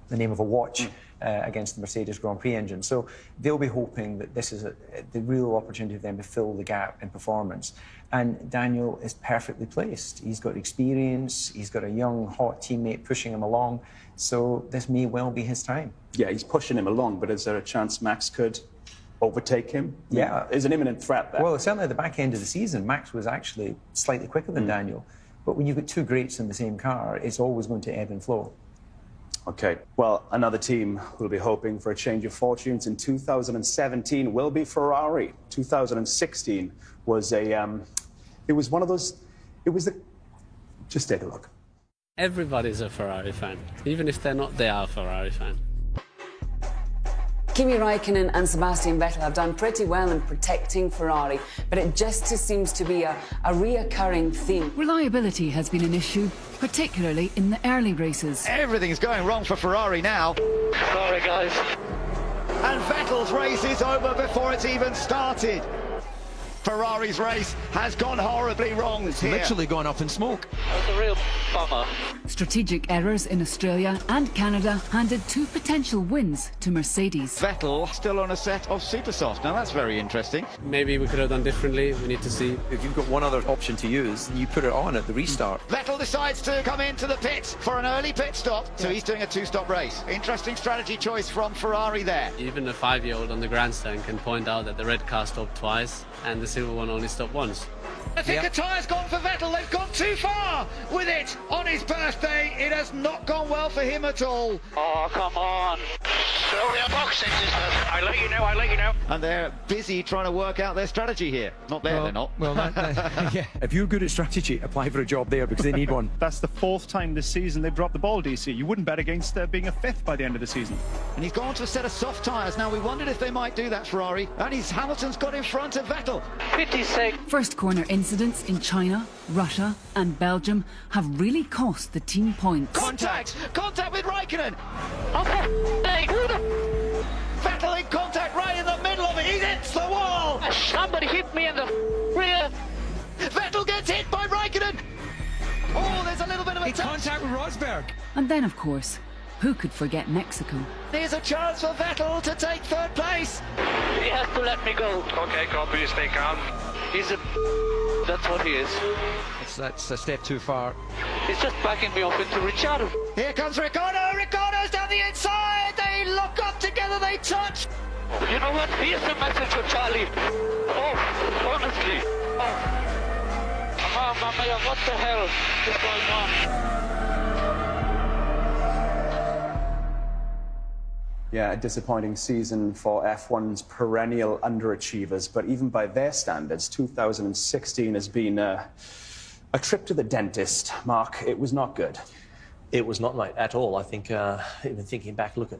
S4: the name of a watch, against the Mercedes Grand Prix engine. So they'll be hoping that this is the real opportunity for them to fill the gap in performance. And Daniel is perfectly placed. He's got experience, he's got a young, hot teammate pushing him along, so this may well be his time.
S3: Yeah, he's pushing him along, but is there a chance Max could overtake him?
S4: Yeah.
S3: There's an imminent threat there.
S4: Well, certainly at the back end of the season, Max was actually slightly quicker than Daniel. But when you've got two greats in the same car, it's always going to ebb and flow.
S3: Okay, well, another team who'll be hoping for a change of fortunes in 2017 will be Ferrari. 2016 was it was one of those, just take a look.
S18: Everybody's a Ferrari fan. Even if they're not, they are a Ferrari fan.
S7: Kimi Raikkonen and Sebastian Vettel have done pretty well in protecting Ferrari, but it just seems to be a reoccurring theme.
S20: Reliability has been an issue, particularly in the early races.
S8: Everything's going wrong for Ferrari now.
S19: Sorry, guys.
S8: And Vettel's race is over before it's even started. Ferrari's race has gone horribly wrong.
S14: It's literally gone up in smoke.
S19: That's a real bummer.
S20: Strategic errors in Australia and Canada handed two potential wins to Mercedes.
S8: Vettel still on a set of Supersoft. Now that's very interesting.
S18: Maybe we could have done differently. We need to see.
S23: If you've got one other option to use, you put it on at the restart.
S8: Vettel decides to come into the pit for an early pit stop, so he's doing a two-stop race. Interesting strategy choice from Ferrari there.
S18: Even a 5-year-old on the grandstand can point out that the red car stopped twice and the silver one only stopped once.
S8: I think a tyre's gone for Vettel. They've gone too far with it on his birthday. It has not gone well for him at all.
S19: Oh, come on. Show me a box I let you know.
S8: And they're busy trying to work out their strategy here. Not there, they're not.
S14: Well, yeah. If you're good at strategy, apply for a job there because they need one.
S21: That's the 4th time this season they've dropped the ball, DC. You wouldn't bet against being a 5th by the end of the season.
S8: And he's gone to a set of soft tyres. Now, we wondered if they might do that, Ferrari. And Hamilton's got in front of Vettel.
S19: 56.
S20: First corner incidents in China, Russia and Belgium have really cost the team points.
S8: Contact with Raikkonen.
S19: Okay.
S8: Vettel in contact right in the middle of it. He hits the wall.
S19: Somebody hit me in the rear.
S8: Vettel gets hit by Raikkonen. Oh, there's a little bit of a touch.
S14: Contact with Rosberg.
S20: And then, of course, who could forget Mexico?
S8: There's a chance for Vettel to take 3rd place.
S19: He has to let me go. Okay, copy, stay calm. He's a... That's what he is.
S14: That's a step too far.
S19: He's just backing me off into Ricciardo.
S8: Here comes Ricciardo. Ricciardo's down the inside. They lock up together. They touch.
S19: You know what? Here's the message for Charlie. Oh, honestly. Oh. Mamma mia, what the hell is going on?
S3: Yeah, a disappointing season for F1's perennial underachievers, but even by their standards, 2016 has been a trip to the dentist. Mark, it was not good.
S5: It was not, mate, at all. I think, even thinking back, look at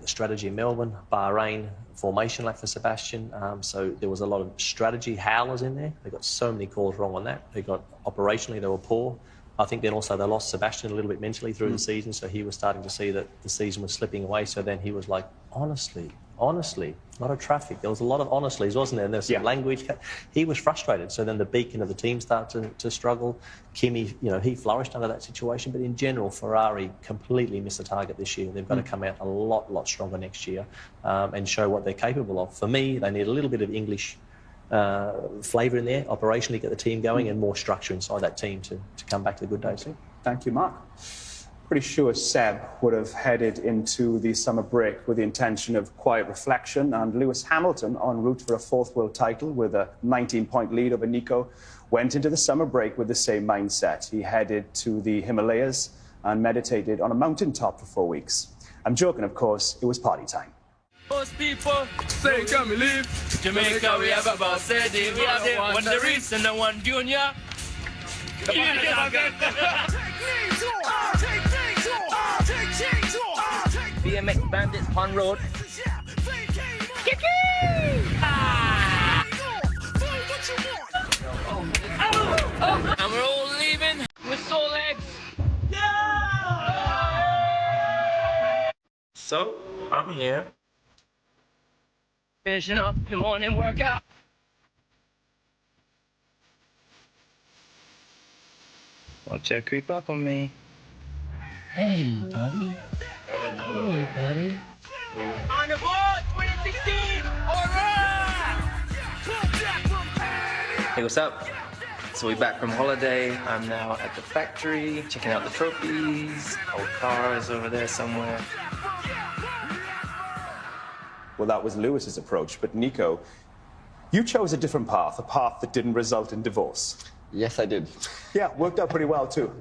S5: the strategy in Melbourne, Bahrain, formation lap for Sebastian. So there was a lot of strategy howlers in there. They got so many calls wrong on that. They got operationally, they were poor. I think then also they lost Sebastian a little bit mentally through the season, so he was starting to see that the season was slipping away. So then he was like, honestly,
S1: honestly, a lot of traffic. There was a lot of honestlies, wasn't there? And there was some language. He was frustrated. So then the beacon of the team started to struggle. Kimi, you know, he flourished under that situation. But in general, Ferrari completely missed the target this year. They've got to come out a lot stronger next year and show what they're capable of. For me, they need a little bit of English flavour in there, operationally get the team going, and more structure inside that team to come back to the good days.
S3: Thank you, Mark. Pretty sure Seb would have headed into the summer break with the intention of quiet reflection, and Lewis Hamilton, en route for a fourth world title with a 19-point lead over Nico, went into the summer break with the same mindset. He headed to the Himalayas and meditated on a mountaintop for 4 weeks. I'm joking, of course, it was party time.
S6: Most people say, come and live. Jamaica, we have about 30. We have the one the Reese and the one Junior.
S19: BMX bandits on road.
S6: And we're all leaving with sore legs.
S19: So, I'm here. Finishing up the morning workout. Watch out, creep up on me. Hey, buddy. Hey, buddy.
S6: On the board, 2016. All right.
S10: Hey, what's up? So we're back from holiday. I'm now at the factory, checking out the trophies. Old car is over there somewhere.
S3: Well, that was Lewis's approach, but Nico, you chose a different path, a path that didn't result in divorce.
S9: Yes, I did.
S3: Yeah, worked out pretty well, too.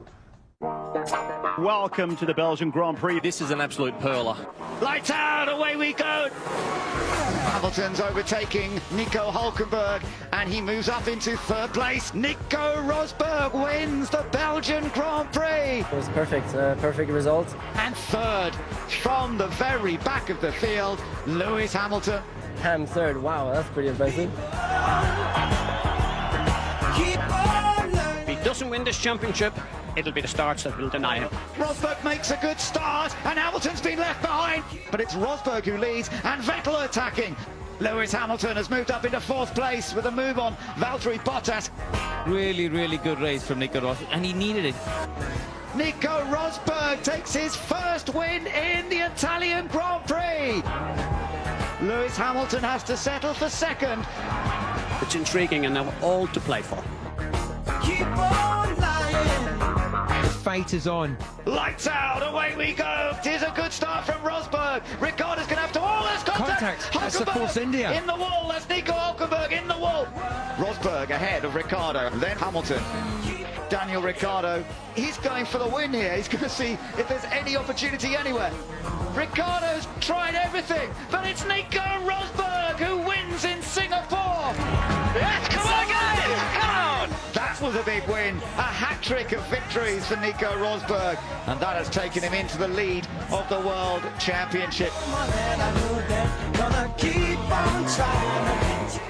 S21: Welcome to the Belgian Grand Prix.
S5: This is an absolute perler.
S8: Lights out, away we go. Hamilton's overtaking Nico Hulkenberg, and he moves up into third place. Nico Rosberg wins the Belgian Grand Prix.
S24: It was perfect, perfect result.
S8: And third, from the very back of the field, Lewis Hamilton.
S24: Ham third, wow, that's pretty impressive.
S13: If he doesn't win this championship, it'll be the starts that will deny him.
S8: Rosberg makes a good start, and Hamilton's been left behind. But it's Rosberg who leads, and Vettel attacking. Lewis Hamilton has moved up into fourth place with a move on Valtteri Bottas.
S22: Really good race from Nico Rosberg, and he needed it.
S8: Nico Rosberg takes his first win in the Italian Grand Prix. Lewis Hamilton has to settle for second.
S13: It's intriguing and they're all to play for.
S6: Keep on lying.
S22: The fight is on.
S8: Lights out, away we go. Here's a good start from Rosberg. Ricardo's going to have to... Oh, there's contact.
S22: That's the Force India.
S8: In the wall, that's Nico Hulkenberg in the wall. Rosberg ahead of Ricardo. Then Hamilton. Daniel Ricciardo, he's going for the win here. He's going to see if there's any opportunity anywhere. Ricciardo's tried everything, but it's Nico Rosberg who wins in Singapore.
S6: Yes, come on, guys! Come on!
S8: That was a big win. A hat-trick of victories for Nico Rosberg, and that has taken him into the lead of the World Championship.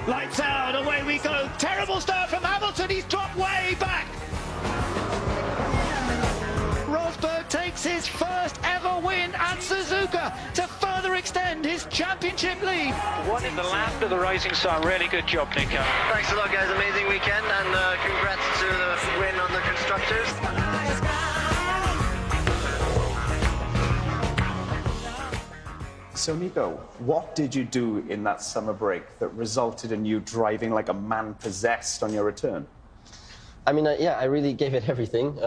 S8: Lights out, away we go. Terrible start from Hamilton. He's dropped way back. Rosberg takes his first ever win at Suzuka to further extend his championship lead.
S2: One in the lap of the Rising Sun. Really good job, Nico.
S10: Thanks a lot, guys. Amazing weekend, and congrats to the win on the constructors.
S3: So, Nico, what did you do in that summer break that resulted in you driving like a man possessed on your return?
S9: I mean, yeah, I really gave it everything.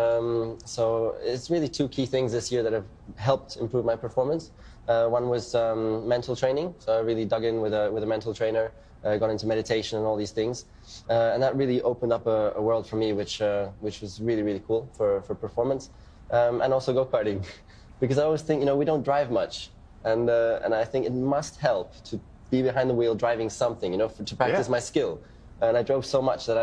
S9: So it's really two key things this year that have helped improve my performance. One was mental training. So I really dug in with a mental trainer, got into meditation and all these things. And that really opened up a world for me, which was really cool for performance. And also go-karting. Because I always think, we don't drive much. And I think it must help to be behind the wheel driving something, to practice my skill. And I drove so much that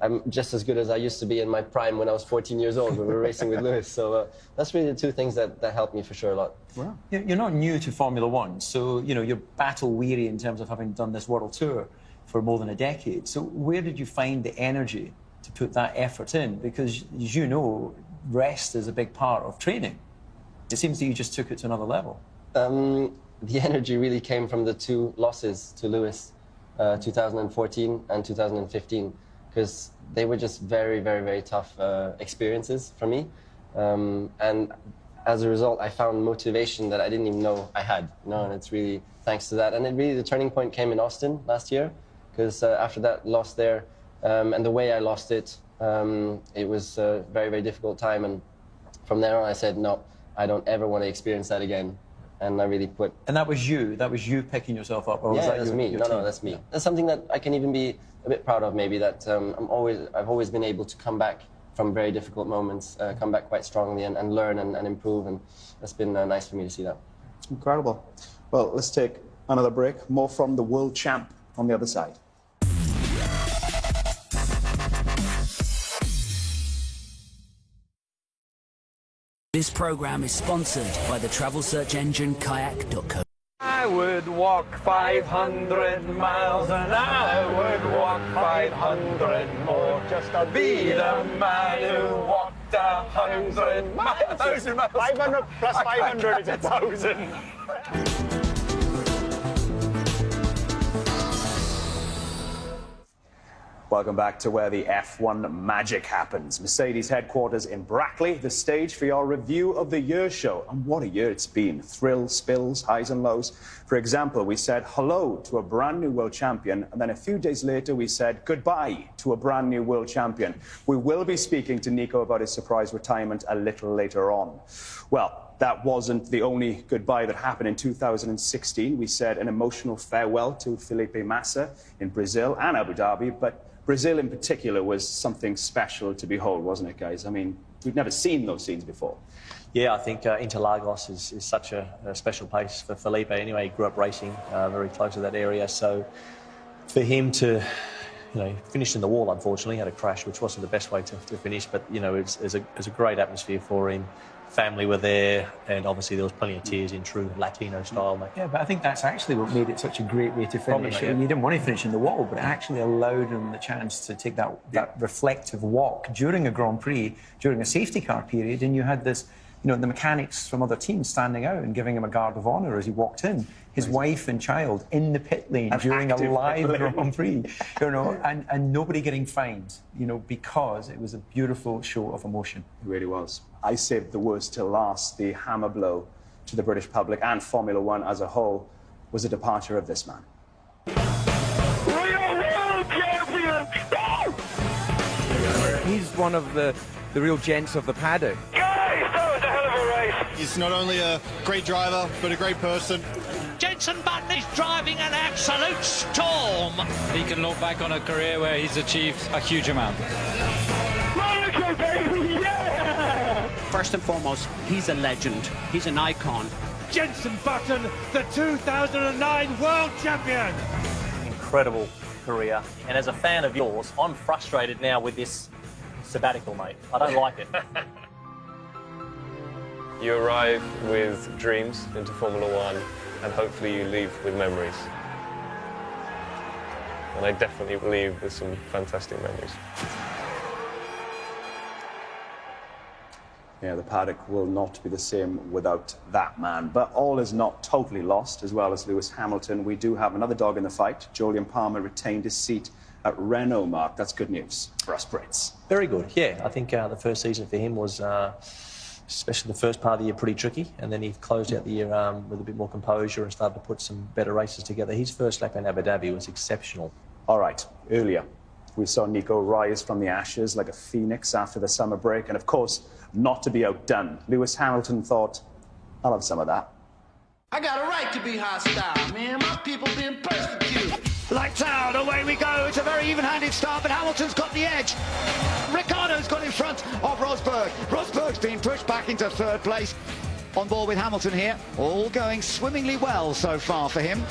S9: I'm just as good as I used to be in my prime when I was 14 years old when we were racing with Lewis. So that's really the two things that helped me for sure a lot.
S1: Wow. You're not new to Formula One, so you're battle weary in terms of having done this world tour for more than a decade. So where did you find the energy to put that effort in? Because, as you know, rest is a big part of training. It seems that you just took it to another level.
S9: the energy really came from the 2 losses to Lewis, 2014 and 2015, because they were just very, very, very tough experiences for me. And as a result, I found motivation that I didn't even know I had, and it's really thanks to that. And the turning point came in Austin last year, because after that loss there, and the way I lost it, it was a very, very difficult time. And from there on, I said, no, I don't ever want to experience that again. And I really put...
S11: And that was you picking yourself up? Or
S9: yeah,
S11: was that
S9: that's me. No, that's me. That's something that I can even be a bit proud of, maybe, that I've always been able to come back from very difficult moments, come back quite strongly and learn and improve, and it's been nice for me to see that.
S3: Incredible. Well, let's take another break. More from the world champ on the other side.
S12: This program is sponsored by the travel search engine kayak.co.
S4: I would walk 500 miles and I would walk 500 more just to be the man who walked 100 miles. 1,000 miles.
S3: 500 plus 500 is 1,000. Welcome back to where the F1 magic happens. Mercedes headquarters in Brackley, the stage for your review of the year show. And what a year it's been. Thrills, spills, highs and lows. For example, we said hello to a brand new world champion, and then a few days later we said goodbye to a brand new world champion. We will be speaking to Nico about his surprise retirement a little later on. Well, that wasn't the only goodbye that happened in 2016. We said an emotional farewell to Felipe Massa in Brazil and Abu Dhabi, but Brazil in particular was something special to behold, wasn't it, guys? I mean, we've never seen those scenes before.
S1: Yeah, I think Interlagos is such a special place for Felipe. Anyway, he grew up racing very close to that area. So for him to, finish in the wall, unfortunately, had a crash, which wasn't the best way to finish. But, it's a great atmosphere for him. Family were there, and obviously there was plenty of tears in true Latino style, mate.
S11: Yeah, but I think that's actually what made it such a great way to finish.
S1: Probably, yeah.
S11: You didn't want to finish in the wall, but it actually allowed him the chance to take that reflective walk during a Grand Prix, during a safety car period, and you had this, the mechanics from other teams standing out and giving him a guard of honour as he walked in. His wife and child in the pit lane during a live Grand Prix, and nobody getting fined, because it was a beautiful show of emotion.
S3: It really was. I saved the worst till last. The hammer blow to the British public and Formula One as a whole was the departure of this man.
S6: We are world champions!
S4: He's one of the real gents of the paddock.
S6: Guys, that was a hell of a race.
S15: He's not only a great driver, but a great person.
S19: Jenson Button is driving an absolute storm.
S17: He can look back on a career where he's achieved a huge amount.
S6: Monaco, baby, yeah!
S13: First and foremost, he's a legend. He's an icon.
S6: Jenson Button, the 2009 world champion.
S5: Incredible career. And as a fan of yours, I'm frustrated now with this sabbatical, mate. I don't like it.
S25: You arrive with dreams into Formula One, and hopefully you leave with memories. And I definitely leave with some fantastic memories.
S3: Yeah, the paddock will not be the same without that man. But all is not totally lost, as well as Lewis Hamilton. We do have another dog in the fight. Julian Palmer retained his seat at Renault, Mark. That's good news for us Brits.
S1: Very good, yeah. I think the first season for him was, especially the first part of the year, pretty tricky. And then he closed out the year with a bit more composure and started to put some better races together. His first lap in Abu Dhabi was exceptional.
S3: All right, earlier we saw Nico rise from the ashes like a phoenix after the summer break. And of course, not to be outdone, Lewis Hamilton thought, I'll have some of that.
S8: I got a right to be hostile, man. My people being persecuted. Lights out, away we go. It's a very even-handed start, but Hamilton's got the edge. Ricciardo's got in front of Rosberg. Rosberg's been pushed back into third place. On board with Hamilton here. All going swimmingly well so far for him.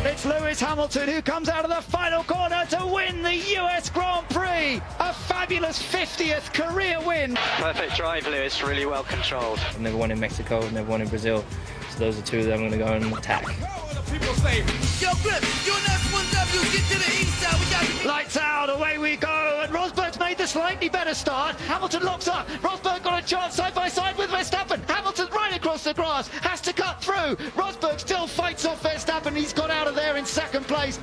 S8: It's Lewis Hamilton who comes out of the final corner to win the US Grand Prix. A fabulous 50th career win.
S10: Perfect drive, Lewis. Really well controlled. I've never won in Mexico, never won in Brazil. So those are two that I'm going to go and attack.
S6: people say, yo, Clip, you and S1W, get to the east side. We got
S8: Lights out, away we go, and Rosberg's made the slightly better start. Hamilton locks up. Rosberg got a chance side by side with Verstappen. Hamilton right across the grass, has to cut through. Rosberg still fights off Verstappen. He's got out of there in second place.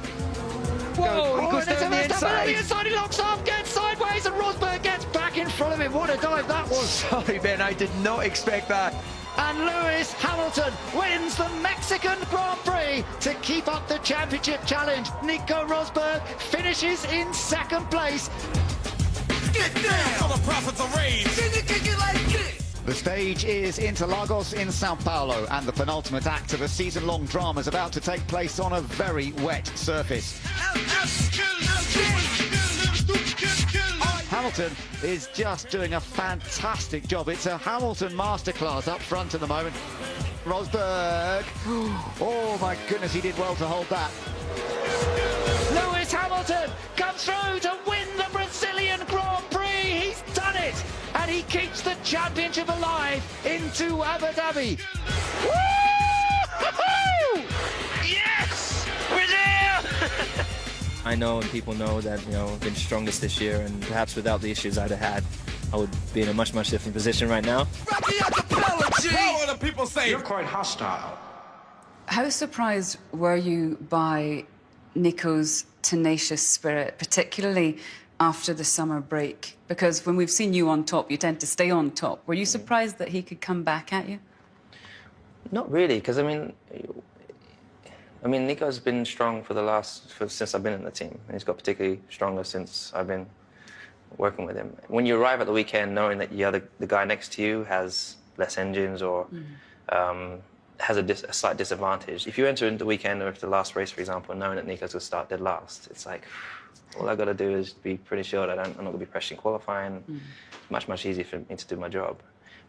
S24: Whoa, he goes down the inside.
S8: The inside, he locks off, gets sideways, and Rosberg gets back in front of him. What a dive that was.
S4: Sorry, Ben, I did not expect that.
S8: And Lewis Hamilton wins the Mexican Grand Prix to keep up the championship challenge. Nico Rosberg finishes in second place.
S6: get down. So the profits are raised. Then you kick it like this.
S8: The stage is Interlagos in Sao Paulo, and the penultimate act of a season-long drama is about to take place on a very wet surface. Hamilton is just doing a fantastic job. It's a Hamilton masterclass up front at the moment. Rosberg, oh my goodness, he did well to hold that. Lewis Hamilton comes through to win the Brazilian Grand Prix. He's done it, and he keeps the championship alive into Abu Dhabi. Woo-hoo-hoo!
S19: Yes! Brazil!
S10: I know and people know that, I've been strongest this year, and perhaps without the issues I'd have had, I would be in a much, much different position right now.
S6: The people say
S7: you're quite hostile.
S16: How surprised were you by Nico's tenacious spirit, particularly after the summer break? Because when we've seen you on top, you tend to stay on top. Were you surprised that he could come back at you?
S10: Not really, because Nico's been strong since I've been in the team. And he's got particularly stronger since I've been working with him. When you arrive at the weekend knowing that the guy next to you has less engines or has a slight disadvantage. If you enter into the weekend or the last race, for example, knowing that Nico's going to start dead last, it's like, all I've got to do is be pretty sure that I'm not going to be pressuring qualifying. It's much, much easier for me to do my job.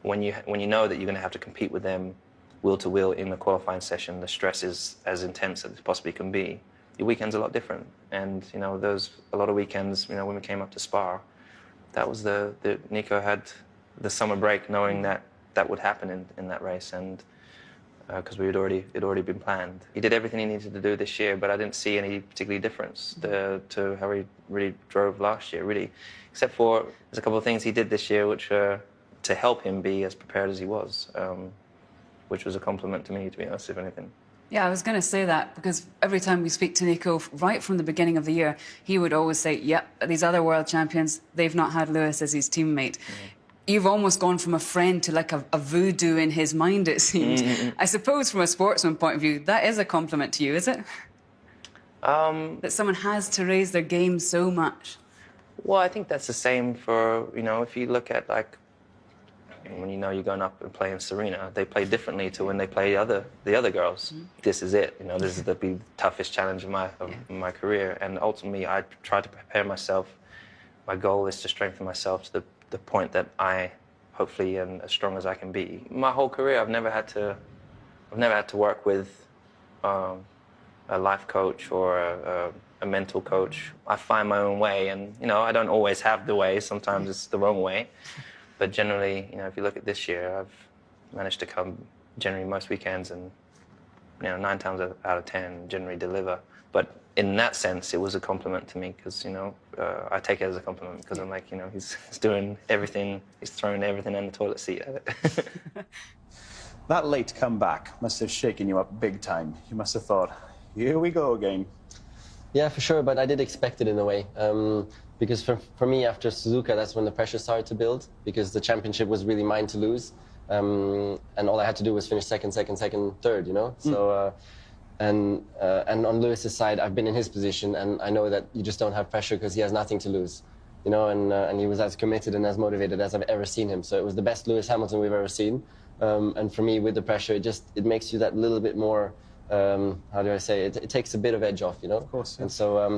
S10: When you know that you're going to have to compete with them wheel to wheel in the qualifying session, the stress is as intense as it possibly can be. Your weekend's a lot different. And, those a lot of weekends, when we came up to Spa, that was Nico had the summer break knowing that would happen in that race, and because it'd already been planned. He did everything he needed to do this year, but I didn't see any particular difference to how he really drove last year, really. Except for there's a couple of things he did this year which to help him be as prepared as he was, which was a compliment to me, to be honest, if anything.
S16: Yeah, I was going to say that, because every time we speak to Nico, right from the beginning of the year, he would always say, yep, these other world champions, they've not had Lewis as his teammate. You've almost gone from a friend to like a voodoo in his mind, it seems. I suppose from a sportsman point of view, that is a compliment to you, is it? That someone has to raise their game so much.
S10: Well, I think that's the same for, if you look at when you're going up and playing Serena, they play differently to when they play the other girls. This is it. This is the toughest challenge of my career, and ultimately I try to prepare myself. My goal is to strengthen myself to the point that I hopefully am as strong as I can be. My whole career, I've never had to work with a life coach or a mental coach. I find my own way, and I don't always have the way. Sometimes it's the wrong way. But generally, if you look at this year, I've managed to come generally most weekends and, 9 times out of 10 generally deliver. But in that sense, it was a compliment to me because, I take it as a compliment because I'm like, he's doing everything, he's throwing everything in the toilet seat at it.
S3: That late comeback must have shaken you up big time. You must have thought, here we go again.
S9: Yeah, for sure, but I did expect it in a way. Because for me, after Suzuka, that's when the pressure started to build, because the championship was really mine to lose. And all I had to do was finish second, third, So, and on Lewis's side, I've been in his position, and I know that you just don't have pressure because he has nothing to lose, and he was as committed and as motivated as I've ever seen him. So it was the best Lewis Hamilton we've ever seen. And for me, with the pressure, it makes you that little bit more, how do I say, it takes a bit of edge off, Of
S3: course. Yeah.
S9: And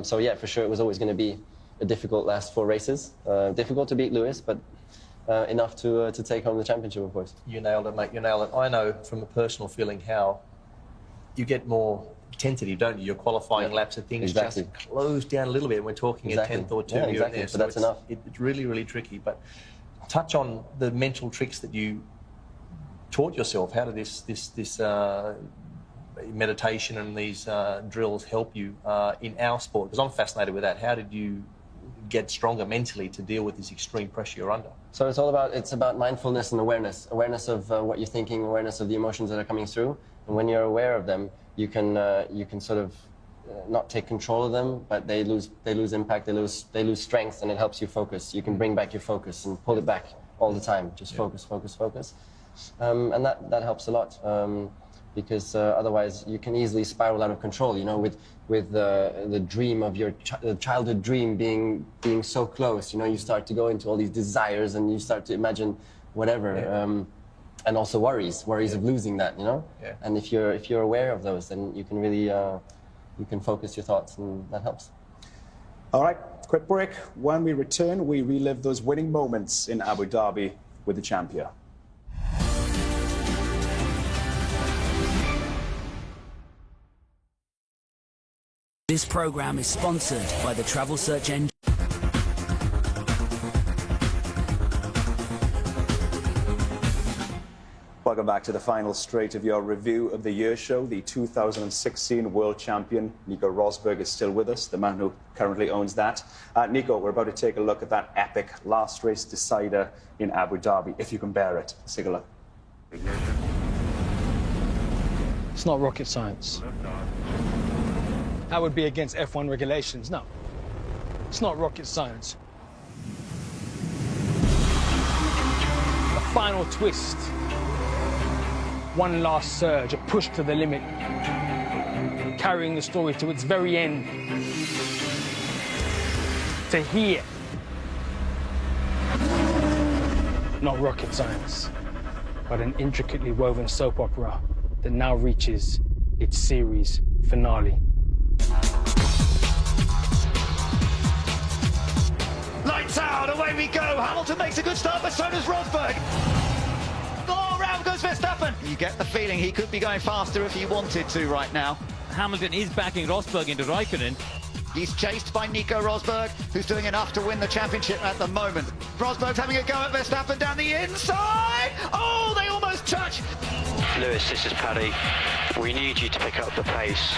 S9: so yeah, for sure, it was always going to be a difficult last 4 races. Difficult to beat Lewis, but enough to take home the championship, of course.
S1: You nailed it, mate. You nailed it. I know from a personal feeling how you get more tentative, don't you? Your qualifying laps and things just close down a little bit. We're talking a 10th or 2
S9: yeah,
S1: here
S9: exactly.
S1: and there.
S9: But
S1: So
S9: that's enough.
S1: It's really, really tricky. But touch on the mental tricks that you taught yourself. How did this
S5: meditation and these drills help you in our sport? Because I'm fascinated with that. How did you get stronger mentally to deal with this extreme pressure you're under?
S9: So it's about mindfulness and awareness of what you're thinking, awareness of the emotions that are coming through, and when you're aware of them, you can sort of not take control of them, but they lose impact, they lose strength, and it helps you focus. You can bring back your focus and pull it back all the time. Just focus, and that helps a lot. Because otherwise you can easily spiral out of control. You know, with the dream of your childhood dream being so close. You know, you start to go into all these desires and you start to imagine whatever, and also worries of losing that. You know, and if you're aware of those, then you can really you can focus your thoughts, and that helps.
S3: All right, quick break. When we return, we relive those winning moments in Abu Dhabi with the champion.
S12: This program is sponsored by the travel search engine.
S3: Welcome back to the final straight of your review of the year show. The 2016 world champion, Nico Rosberg, is still with us, the man who currently owns that. Nico, we're about to take a look at that epic last race decider in Abu Dhabi, if you can bear it. Let's take a look.
S24: It's not rocket science. That would be against F1 regulations. No, it's not rocket science. A final twist, one last surge, a push to the limit, carrying the story to its very end. To here, not rocket science, but an intricately woven soap opera that now reaches its series finale.
S8: Lights out, away we go. Hamilton makes a good start, but so does Rosberg. Oh, round goes Verstappen. You get the feeling he could be going faster if he wanted to right now.
S22: Hamilton is backing Rosberg into Raikkonen.
S8: He's chased by Nico Rosberg, who's doing enough to win the championship at the moment. Rosberg's having a go at Verstappen down the inside. Oh, they almost touch.
S19: Lewis, this is Paddy. We need you to pick up the pace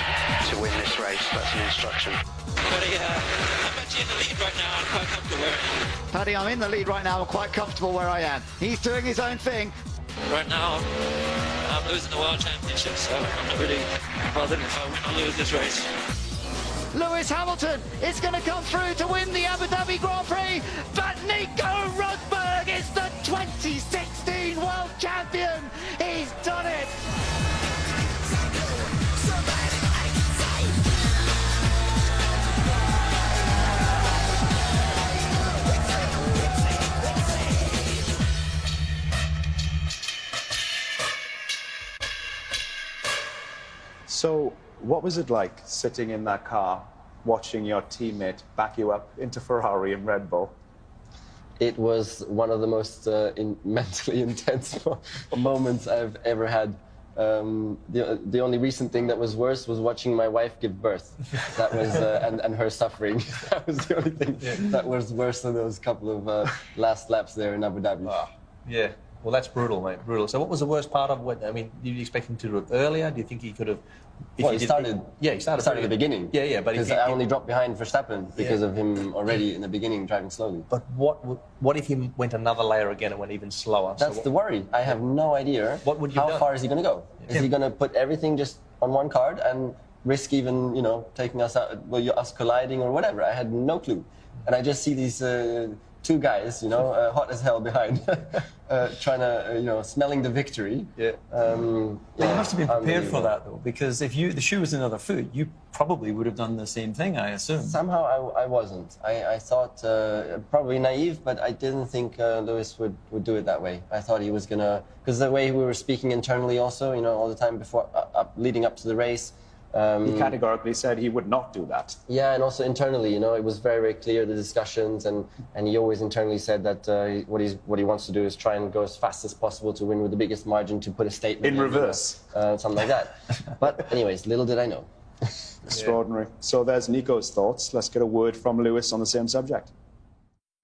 S19: to win this race. That's an instruction. Paddy, I'm actually in the lead right now. I'm quite comfortable where I am.
S8: Paddy, I'm in the lead right now. I'm quite comfortable where I am. He's doing his own thing.
S19: Right now, I'm losing the World Championship, so I'm not really bothered if I win or lose this race.
S8: Lewis Hamilton is going to come through to win the Abu Dhabi Grand Prix, but Nico Rosberg is the 2016 World Champion. He's done it.
S3: So, what was it like sitting in that car, watching your teammate back you up into Ferrari and Red Bull?
S9: It was one of the most mentally intense moments I've ever had. The only recent thing that was worse was watching my wife give birth. That was and her suffering. That was the only thing that was worse than those couple of last laps there in Abu Dhabi.
S5: Yeah. Well, that's brutal, mate. Brutal. So what was the worst part of what? I mean, did you expect him to do it earlier? Do you think he could have...
S9: Well, he started at the beginning.
S5: Yeah, but...
S9: Because I only dropped behind Verstappen because of him already in the beginning driving slowly.
S5: But what if he went another layer again and went even slower?
S9: That's the worry. I have no idea.
S5: What would you
S9: How far is he going to go? Is he going to put everything just on one card and risk even, taking us out, us colliding or whatever? I had no clue. And I just see these... two guys, hot as hell behind, trying to, smelling the victory.
S11: You must have been prepared for that, though, because if the shoe was in the other foot, you probably would have done the same thing, I assume.
S9: Somehow I wasn't. I thought, probably naive, but I didn't think Lewis would do it that way. I thought he was going to, because the way we were speaking internally also, all the time before, leading up to the race,
S3: he categorically said he would not do that.
S9: Yeah, and also internally, it was very, very clear, the discussions, and he always internally said that what he wants to do is try and go as fast as possible to win with the biggest margin, to put a statement
S3: in reverse.
S9: Something like that. But anyways, little did I know.
S3: Extraordinary. So there's Nico's thoughts. Let's get a word from Lewis on the same subject.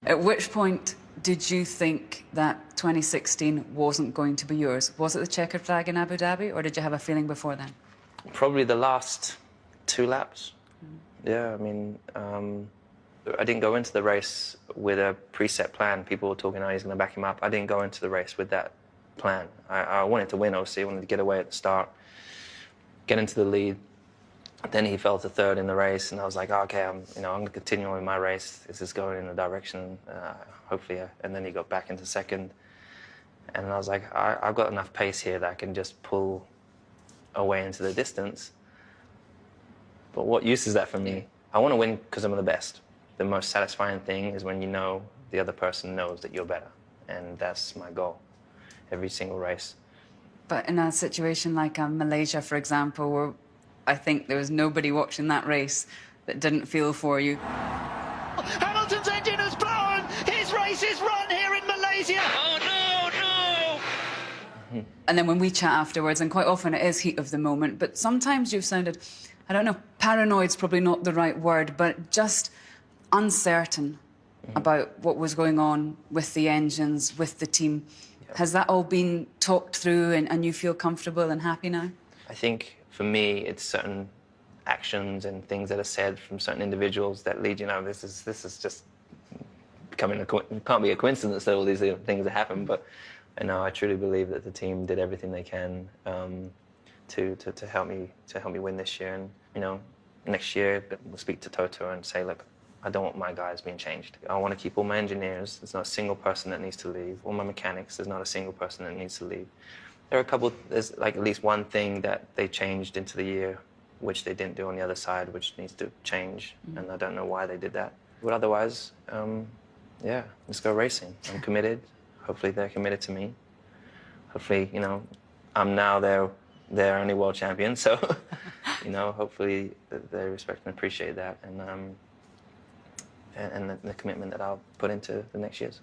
S16: At which point did you think that 2016 wasn't going to be yours? Was it the checkered flag in Abu Dhabi, or did you have a feeling before then?
S10: Probably the last 2 laps. Yeah, I mean, I didn't go into the race with a preset plan. People were talking, oh, he's going to back him up. I didn't go into the race with that plan. I wanted to win, obviously. I wanted to get away at the start, get into the lead. Then he fell to 3rd in the race, and I was like, oh, okay, I'm going to continue with my race. This is going in the direction, hopefully. And then he got back into 2nd. And I was like, I've got enough pace here that I can just pull away into the distance. But what use is that for me? I want to win because I'm the best. The most satisfying thing is when you know the other person knows that you're better. And that's my goal, every single race.
S16: But in a situation like Malaysia, for example, where I think there was nobody watching that race that didn't feel for you.
S8: Hamilton's engine has blown! His race is run here in Malaysia!
S19: Oh, no, no!
S16: And then when we chat afterwards, and quite often it is heat of the moment, but sometimes you've sounded, I don't know, paranoid's probably not the right word, but just uncertain about what was going on with the engines, with the team. Yep. Has that all been talked through and you feel comfortable and happy now?
S10: I think for me, it's certain actions and things that are said from certain individuals that lead, this is just becoming it can't be a coincidence that all these things have happened, but I truly believe that the team did everything they can to help me win this year. And next year we'll speak to Toto and say, look, I don't want my guys being changed. I want to keep all my engineers. There's not a single person that needs to leave. All my mechanics. There's not a single person that needs to leave. There's like at least one thing that they changed into the year, which they didn't do on the other side, which needs to change. And I don't know why they did that. But otherwise, yeah, let's go racing. I'm committed. Hopefully they're committed to me. Hopefully, I'm now their only world champion. So, hopefully they respect and appreciate that. And the commitment that I'll put into the next years.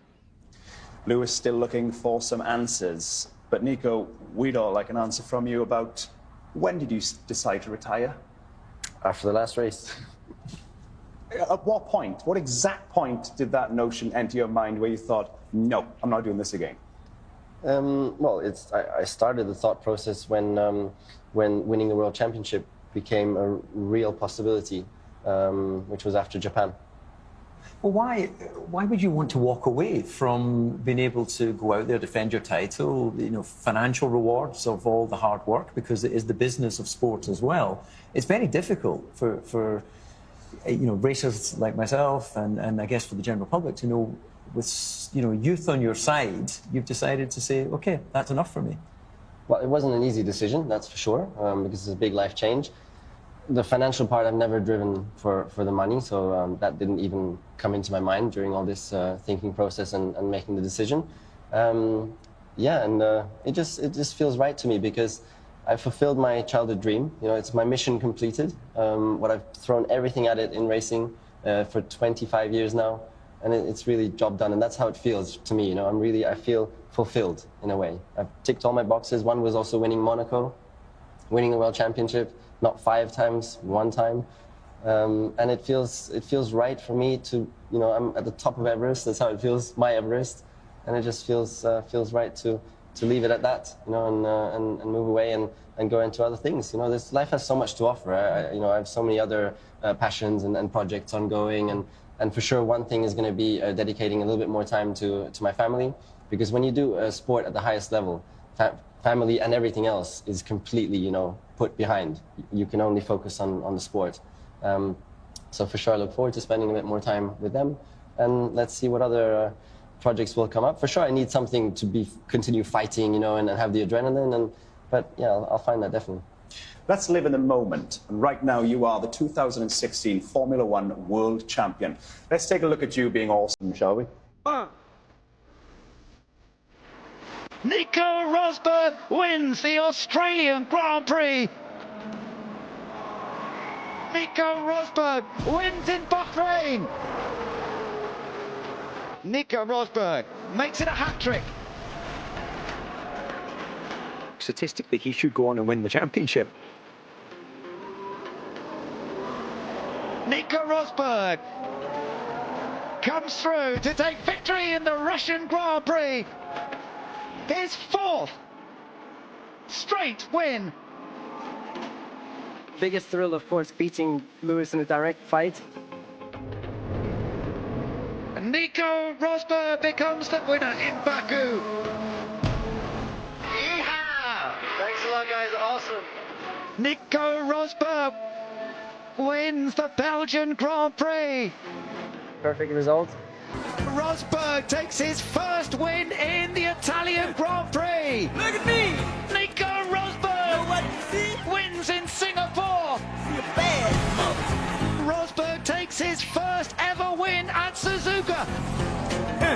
S3: Lewis still looking for some answers. But Nico, we'd all like an answer from you about when did you decide to retire?
S9: After the last race.
S3: At what point, what exact point did that notion enter your mind where you thought, no, I'm not doing this again?
S9: Well, I started the thought process when winning the World Championship became a real possibility, which was after Japan.
S11: Well, why would you want to walk away from being able to go out there, defend your title, financial rewards of all the hard work, because it is the business of sport as well. It's very difficult for racers like myself and I guess for the general public to know, with youth on your side, you've decided to say, okay, that's enough for me.
S9: Well, it wasn't an easy decision, that's for sure, because it's a big life change. The financial part, I've never driven for the money, so that didn't even come into my mind during all this thinking process and making the decision. It just feels right to me because I fulfilled my childhood dream. It's my mission completed. What I've thrown everything at it in racing for 25 years now, and it's really job done, and that's how it feels to me. I feel fulfilled in a way. I've ticked all my boxes. One was also winning Monaco, winning the World Championship. Not 5 times, 1 time, and it feels right for me to, I'm at the top of Everest. That's how it feels, my Everest, and it just feels right to leave it at that, and move away and go into other things. This life has so much to offer. I have so many other passions and projects ongoing, and for sure one thing is going to be dedicating a little bit more time to my family, because when you do a sport at the highest level, family and everything else is completely, put behind. You can only focus on the sport. So for sure, I look forward to spending a bit more time with them, and let's see what other projects will come up. For sure, I need something to continue fighting, and have the adrenaline. But yeah, I'll find that definitely.
S3: Let's live in the moment. And right now, you are the 2016 Formula One World Champion. Let's take a look at you being awesome, shall we?
S8: Nico Rosberg wins the Australian Grand Prix. Nico Rosberg wins in Bahrain. Nico Rosberg makes it a hat-trick.
S22: Statistically, he should go on and win the championship.
S8: Nico Rosberg comes through to take victory in the Russian Grand Prix. His 4th straight win.
S7: biggest thrill, of course, beating Lewis in a direct fight.
S8: Nico Rosberg becomes the winner in Baku. Yeehaw!
S7: Thanks a lot, guys. Awesome.
S8: Nico Rosberg wins the Belgian Grand Prix.
S7: Perfect result.
S8: Rosberg takes his first win in the Italian Grand Prix.
S6: Look at me!
S8: Nico Rosberg wins in Singapore. Rosberg takes his first ever win at Suzuka.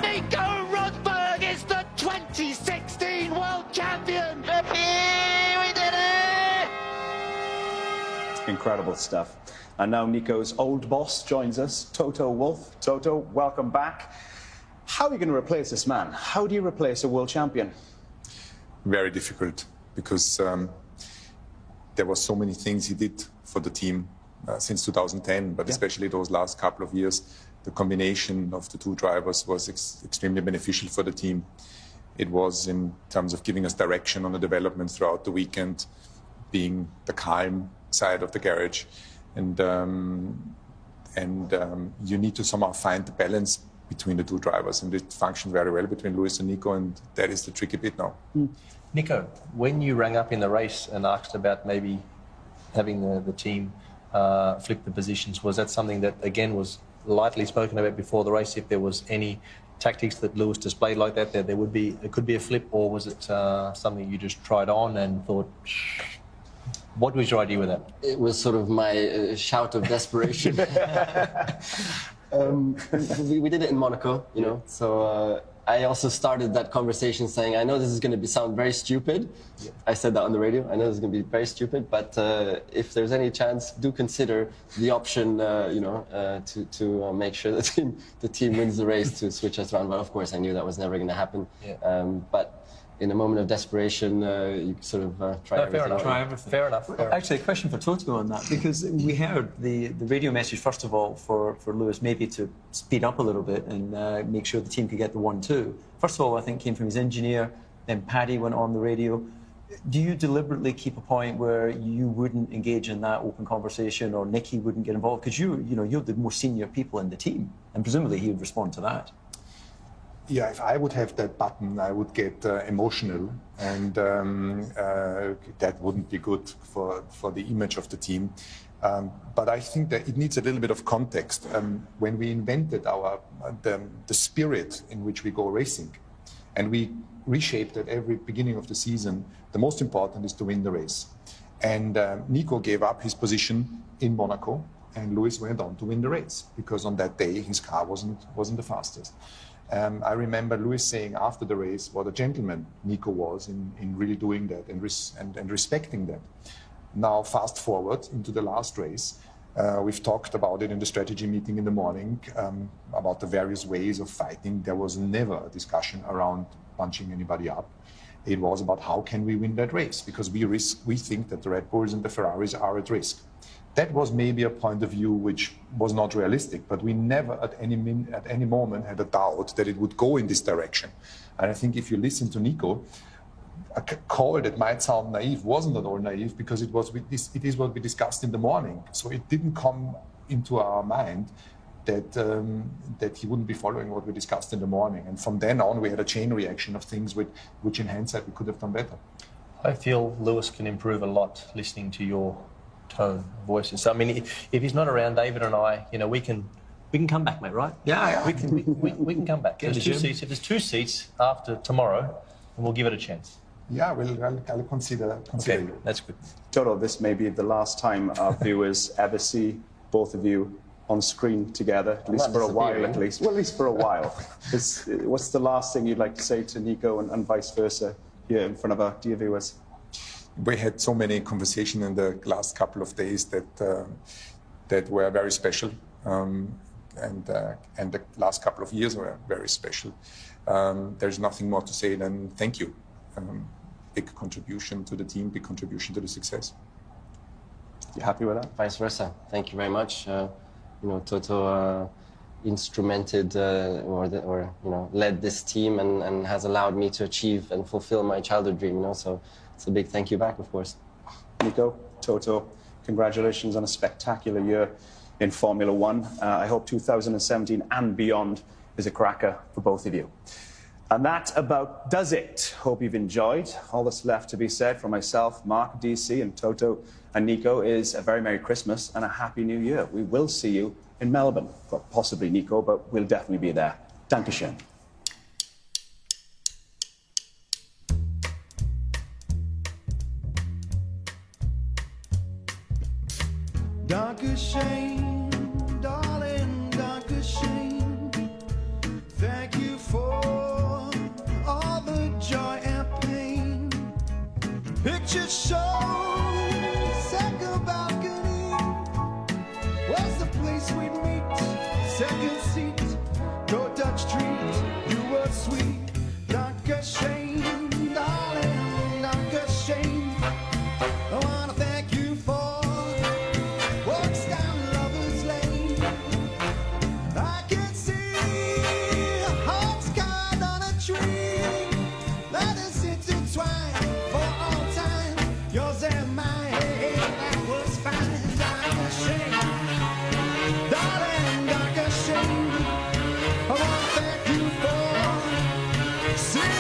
S8: Nico Rosberg is the 2016 world champion. We did it!
S3: Incredible stuff. And now Nico's old boss joins us, Toto Wolff. Toto, welcome back. How are you going to replace this man? How do you replace a world champion?
S14: Very difficult, because there were so many things he did for the team since 2010, but especially those last couple of years. The combination of the two drivers was extremely beneficial for the team. It was in terms of giving us direction on the development throughout the weekend, being the calm side of the garage. And you need to somehow find the balance between the two drivers, and it functioned very well between Lewis and Nico, and that is the tricky bit now.
S1: Nico, when you rang up in the race and asked about maybe having the team flip the positions, was that something that, again, was lightly spoken about before the race? If there was any tactics that Lewis displayed like that, it could be a flip, or was it something you just tried on and thought? What was your idea with that?
S9: It was sort of my shout of desperation. We did it in Monaco, you know, so I also started that conversation saying, I know this is going to sound very stupid. Yeah. I said that on the radio. I know this is going to be very stupid, but if there's any chance, do consider the option, to make sure that the team wins the race, to switch us around. But of course, I knew that was never going to happen. Yeah. But in a moment of desperation, you sort of try everything.
S1: Fair enough.
S11: Actually, a question for Toto on that, because we heard the radio message, first of all, for Lewis, maybe to speed up a little bit and make sure the team could get the 1-2. First of all, I think came from his engineer, then Paddy went on the radio. Do you deliberately keep a point where you wouldn't engage in that open conversation, or Nicky wouldn't get involved? Because you're the more senior people in the team, and presumably he would respond to that.
S14: Yeah, if I would have that button, I would get emotional, and that wouldn't be good for the image of the team. But I think that it needs a little bit of context. When we invented the spirit in which we go racing, and we reshaped at every beginning of the season, the most important is to win the race. And Nico gave up his position in Monaco, and Lewis went on to win the race, because on that day his car wasn't the fastest. I remember Lewis saying after the race what a gentleman Nico was in really doing that and respecting that. Now, fast forward into the last race, we've talked about it in the strategy meeting in the morning, about the various ways of fighting. There was never a discussion around punching anybody up. It was about how can we win that race, because we think that the Red Bulls and the Ferraris are at risk. That was maybe a point of view which was not realistic, but we never at any moment had a doubt that it would go in this direction. And I think if you listen to Nico, a call that might sound naive wasn't at all naive, because it is what we discussed in the morning. So it didn't come into our mind that he wouldn't be following what we discussed in the morning. And from then on, we had a chain reaction of things which in hindsight we could have done better.
S1: I feel Lewis can improve a lot listening to your tone, voices. I mean, if he's not around, David and I, we can come back, mate, right?
S11: Yeah.
S1: We can come back. There's 2 seats. If there's 2 seats after tomorrow, then we'll give it a chance.
S14: Yeah, I'll consider
S1: okay,
S14: you.
S1: That's good.
S3: Toto, this may be the last time our viewers ever see both of you on screen together, at least for a while, at least. Well, at least for a while. What's the last thing you'd like to say to Nico and vice versa here in front of our dear viewers?
S14: We had so many conversations in the last couple of days that were very special, and the last couple of years were very special. There's nothing more to say than thank you. Big contribution to the team, big contribution to the success.
S3: You happy with that?
S9: Vice versa. Thank you very much. Toto instrumented led this team and has allowed me to achieve and fulfill my childhood dream. So it's a big thank you back, of course.
S3: Nico, Toto, congratulations on a spectacular year in Formula One. I hope 2017 and beyond is a cracker for both of you. And that about does it. Hope you've enjoyed. All that's left to be said from myself, Mark, DC, and Toto and Nico is a very Merry Christmas and a Happy New Year. We will see you in Melbourne. Well, possibly Nico, but we'll definitely be there. Dankeschön.
S2: Dankeschön, darling, Dankeschön. Thank you for all the joy and pain. Pictures show second balcony. Where's the place we'd meet? Second seat, go Dutch treat. You were sweet. Dankeschön, darling, Dankeschön. I wanna thank you for walks down Lover's Lane. I can see hearts carved on a tree. Let us intertwine for all time. Yours and mine, that was fine. Dankeschön, darling, Dankeschön. I wanna thank you for seeing